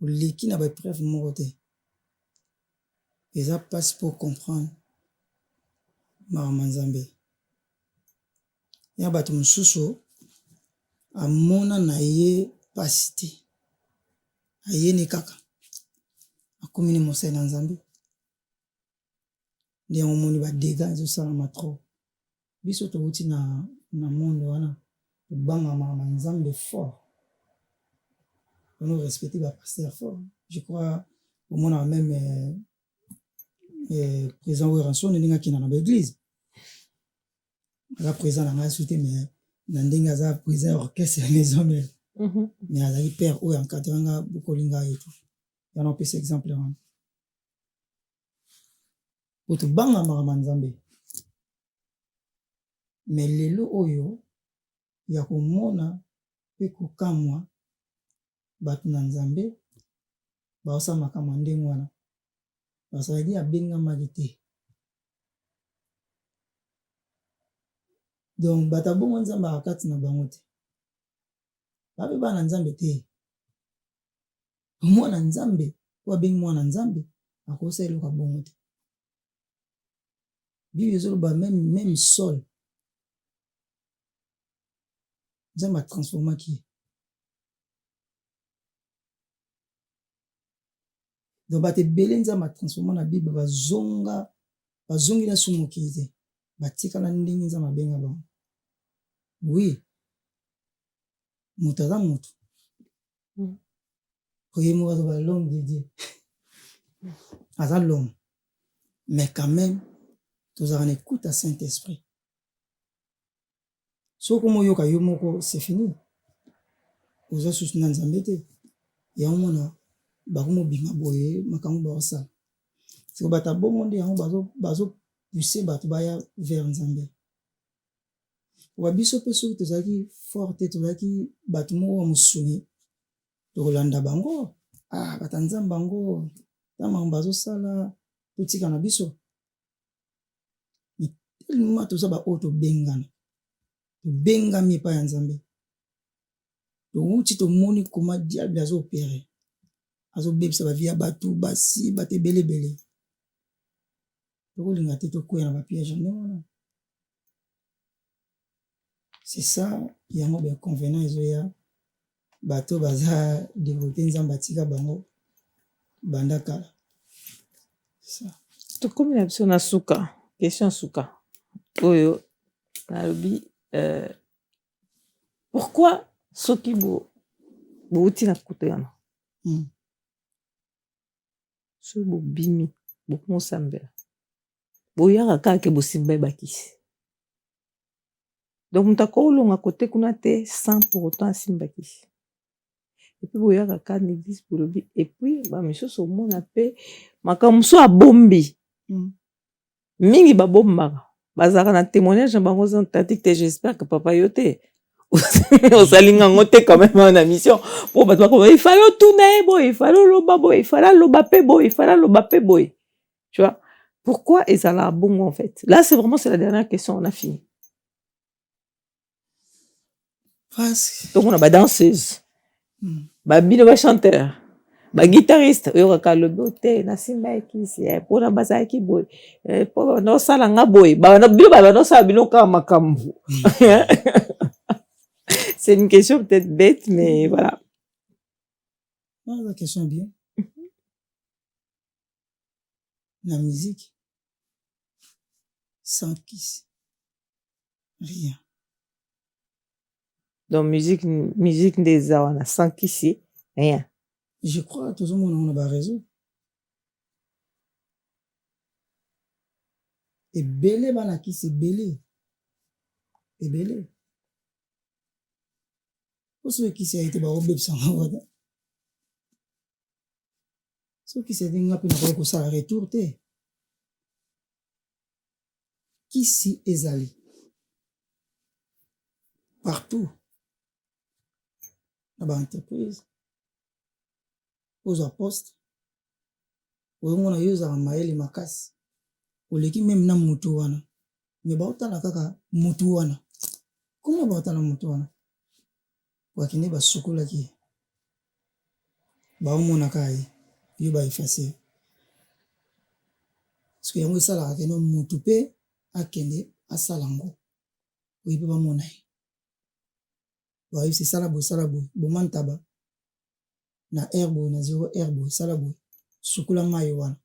oleki na baépreuve moko te eza mpasi mpo comprendre makambo ya nzambe ya bato mosusu amona na ye mpasi te ayeni kaka akomi ni mosali na nzambe nde yango omoni badega ezosalama trop biso touti na monde wana tobanga makambo ya nzambe fort ono respecter bapasteur fort je crois omona même président Weranson ndenge akenda na baeglise aza président na ngai su te mais na ndenge aza président ya orchestre ya maison mère mais azali père oyo encadrangaka bokolinga ye tu yana opesa exemple wana po tobanga makambo ya nzambe mais lelo oyo ya komona mpe kokamwa bato na nzambe baosala makambo ya ndenge wana basalaki abengamaki te donc bato abongo nzambe akati na bango te bape bana nzambe te mwana nzambe oyo abengi mwana nzambe akosala eloko abongo te bible ezoloba même Saul nzambe atransformaki ye donc bato ebele nzambe atransforma na bible bazongi na su mokili te batikala ndenge nzambe abenga bango Oui. Moto aza moto. Oye mo aza l'homme de Dieu. Aza l'homme. Mais quand même, tozala na écoute à Saint-Esprit. Soki omoyoka yo moko, c'est fini. Oza susu na Nzambe te. Ya omona bakomobima boye makambo baosala. Siko bato bongo nde yango bazo bato baya vers Nzambe. Oba biso pe soki tozalaki forte, tozalaki bato moko mosuni, tokolanda bango. Bata Nzambe bango ta makambo bazosala totika na biso. Tellement toza ba oyo tobengana. Tobengami epai ya Nzambe. Touti tomoni koma diable azo-opérer. Azobebisa ba vie ya bato basi bato ebele. Tokolinga te tokwea na bapiège nde wana. C'est ça, yango ba convenant ezoya bato baza dévoté Nzambe atika bango banda kala. C'est ça. Tokomi na biso na suka, question suka. Oyo nalobi pourquoi soki bouti na kutu yana? So bobimi, bokomosambela. Boyaka kaka bosimba ebakisi. Donc mutako olonga kote kuna te sans pour autant asimbakisi. Et puis boyaka kaka n'existe pour le et puis ba misusu omona pe makambo so abombi. Mingi babombaka. Bazaka na témoignage na bango zan tatik te, j'espère que papa yote osalinga ngote quand même na mission pour bato bako il fallait tourner boy, il fallait loba boy, il fallait loba pe boy, il fallait loba pe boy. Tu vois? Pourquoi ezala bongo en fait? Là c'est la dernière question, on a fini. Parce donc on a ba danseuse. Ba bino ba chanteur. Ba guitariste oyo ka lobo te na simba ekisi pour na basa ki boy. Pour no sala nga boy. Ba no bino ba no sala bino ka makambo. C'est une question peut-être bête, mais voilà. Non, la question est bien. La musique, sans kiss, rien. Donc, musique des arts, sans kiss, rien. Je crois que tout le monde a raison. Et belé, bana kiss, c'est belé. Et belé. Pour ceux qui s'est été barobé, ça va. Ceux qui s'est dit que ça a retour, qui s'y est allé? Partout. Dans l'entreprise, aux postes, aux gens qui ont maël et makas, aux l'équipe même na mutuana. Mais bauta la kaka mutuana. Comment bauta la mutuana? Wakine ba sukola ki. Ba omona kai. Yo ba effacer. Parce que yango sala ke no mutu pe akende asalango. Oui pe ba mona. Bah c'est salabo bo mantaba na herbo na zéro herbo salabo sukula mayo wana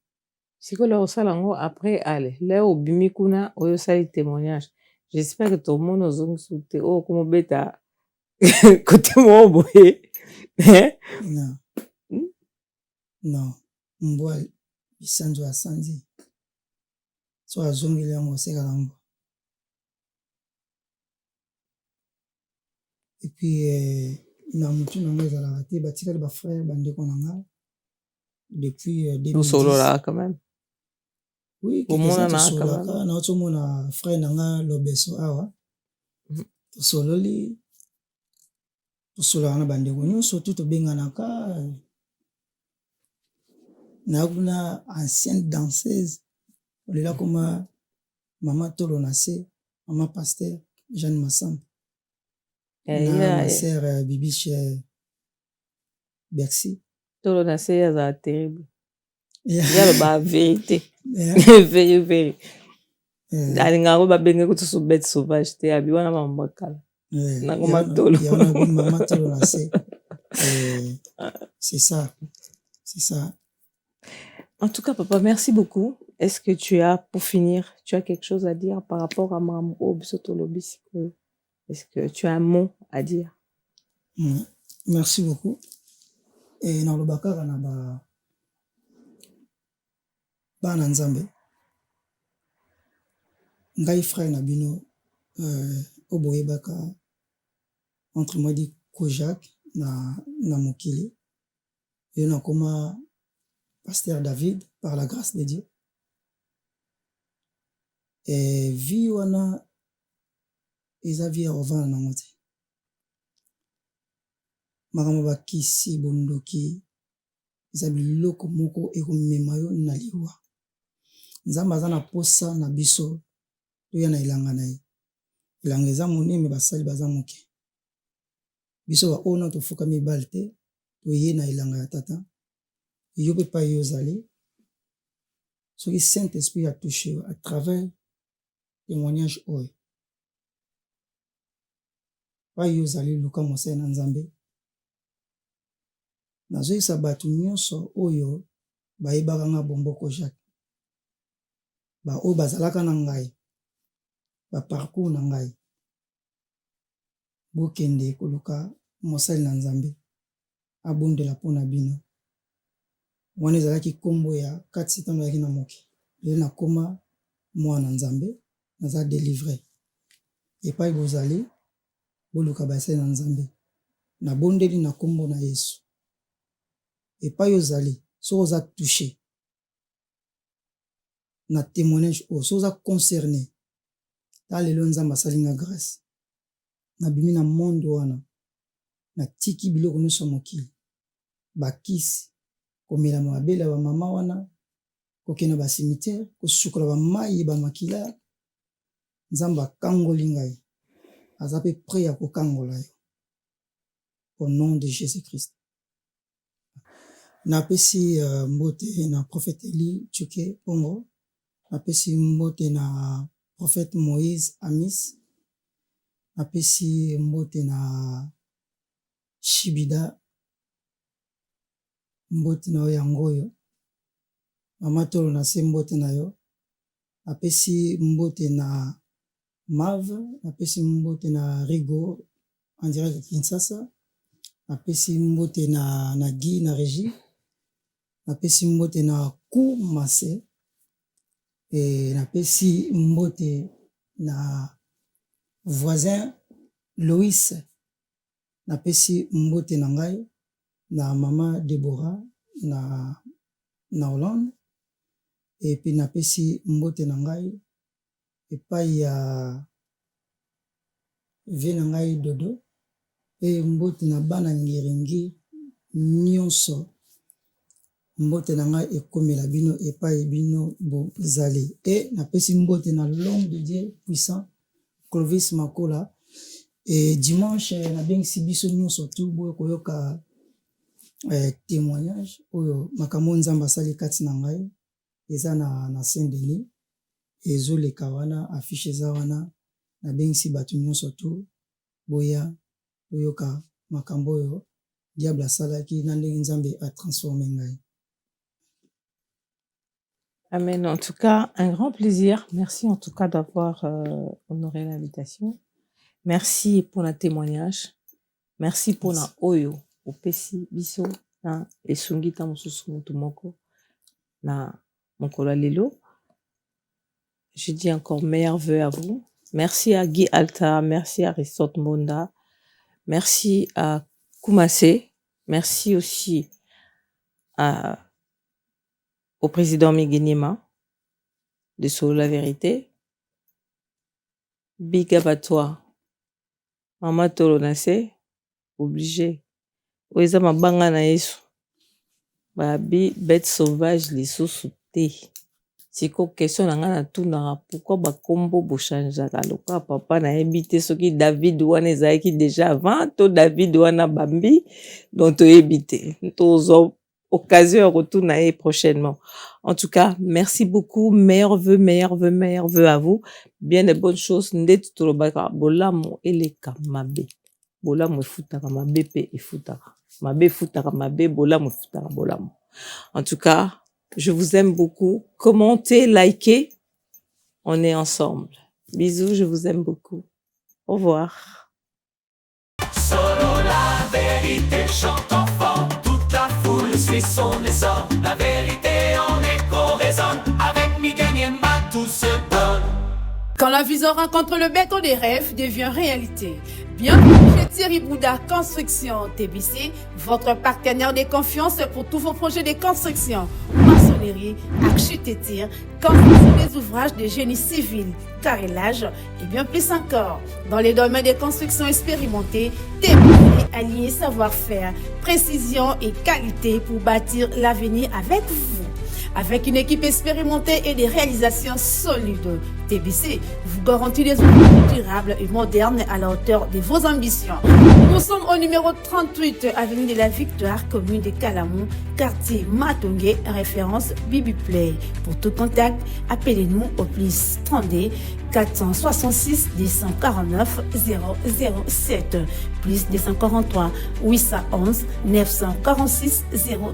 sikola osalango après ale là obimi kuna oyo sali témoignage. J'espère que tout le monde ozongi soute oh comme beta côté mo boye. Non mbwa bisanzo asanzi so azongi yango seka lango. Et puis na mutu na nga ezalaka te batikali bafrère bandeko na nga depuis 2010 tosolola quand même. Oui, tosololaka na otomona frère na nga Lobeso awa tosololi tosololaka na bandeko nyonso tu tobenganaka na kuna ancienne danseuse olela koma mama Tolo na se mama pasteur Jeanne Massamba. Ma sœur Bibiche Bercy. Tolo na se ya terrible. Ya ba vérité. Very. Alinga ko ba benge ko so bête sauvage te abi wana mambakala. Na ko matolo. Ya na mama Tolo na se. C'est ça. En tout cas, papa, merci beaucoup. Est-ce que pour finir, tu as quelque chose à dire par rapport à Mambo Bisotolobi? Est-ce que tu as un mot à dire? Merci beaucoup. Et dans le bakara na bana nzambe ngai frère na bino oboyebaka entre moi dit Kojak na mokili et nakoma pasteur David par la grâce de Dieu et vie wana eza vie ya ovana nango te makambo bakisi bondoki eza biloko moko ekomema yo na liwa nzambe aza na posa na biso toya na elanga na ye elanga eza monene basali baza moke biso baoyo tofukami ebale te toye na elanga ya tata yo mpe epai yo ozali soki saint esprit atouche yo à travers témoignage oyo epai yo ozali luka mosali na nzambe nazoyisa bato nyonso oyo bayebaka nga bomboko Jacques oyo bazalaka na ngai baparcours na ngai bokende koluka mosali na nzambe abondela mpo na bino wana ezalaki nkombo ya kati ntango ayaki na moke lelo nakoma mwana nzambe naza délivre epai bozali boluka basali na nzambe nabondeli na nkombo na Yesu epai ozali soki oza touché na témoignage oyo soki oza concerné ta lelo nzambe asali nga grâce nabimi na monde wana natiki biloko nyonso ya mokili bakisi komelama babela bamama wana kokende basimitiere kosukola bamai bamakila nzambe akangoli ngai aza mpe prêt ya kokangola yo au nom de Jésus-Christ. Napesi mbote na prophète Eli Tchuke Pongo, napesi mbote na prophète Moïse Amis, napesi mbote na Shibida, mbote na Oyangoyo, mama tolo na se mbote na yo, napesi mbote na Mav, napesi mbote na Rigo en direct de Kinshasa, napesi mbote na Guy na Régie, napesi mbote na Kou Masse, et napesi mbote na voisin Loïs, napesi mbote na ngai na mama Deborah na Hollande, et puis napesi mbote na ngai epai ya vie na ngai Dodo, et mbote na bana ngiringi nyonso mbote na ngai ekomela bino epai bino bozali et napesi mbote na l'homme de Dieu puissant Clovis Makola et dimanche nabengisi biso nyonso tu boyo koyoka témoignage oyo makambo nzambe asali kati na ngai eza na Saint-Denis ezoleka wana affiche eza wana nabengisi bato nyonso tu boya oyoka makambo oyo diable asalaki na ndenge nzambe atransforme ngai. Amen. En tout cas, un grand plaisir. Merci en tout cas d'avoir honoré l'invitation. Merci pour le témoignage. Merci pour la oyo opesi biso na esungita mosusu moto moko na mokolo lelo. Je dis encore meilleurs vœux à vous. Merci à Guy Alta, merci à Ristot Monda, merci à Koumassé, merci aussi au président Miguenima de Solo la Vérité. Big up à toi. Mama Tolonase, obligé. Oeza mabanga na Yesu. Babi bête sauvage les sous-soutés. Siko question na nga na tunaka pourquoi bakombo bochangeaka lokola papa na yebi te soki David wana ezalaki déjà avant to David wana bambi donc toyebi te tozwa occasion ya kotuna ye prochainement. En tout cas, merci beaucoup, meilleurs vœux à vous, bien de bonnes choses. Ndetu tolobaka bolamu eleka mabe, bolamu efutaka mabe pe efutaka mabe, efutaka mabe, bolamu efutaka bolamu. En tout cas, je vous aime beaucoup. Commentez, likez. On est ensemble. Bisous, je vous aime beaucoup. Au revoir. Solo la vérité chante enfant, toute la foule suit son essor. La vérité en écho résonne, avec Miguel Niemba tout se donne. Quand la vision rencontre le béton des rêves devient réalité. Bienvenue chez Thierry Bouddha Construction TBC, votre partenaire de confiance pour tous vos projets de construction, maçonnerie, architecture, construction des ouvrages de génie civil, carrelage et bien plus encore. Dans les domaines de construction expérimentés, TBC allie savoir-faire, précision et qualité pour bâtir l'avenir avec vous. Avec une équipe expérimentée et des réalisations solides, TBC vous garantit des ouvrages durables et modernes à la hauteur de vos ambitions. Nous sommes au numéro 38, avenue de la Victoire, commune de Calamou, quartier Matongé, référence Bibi Play. Pour tout contact, appelez-nous au plus 32 466 249 007, plus 243 811 946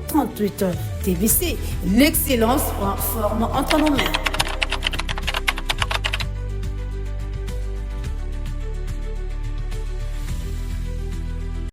038. TBC, l'excellence en forme entre nos mains.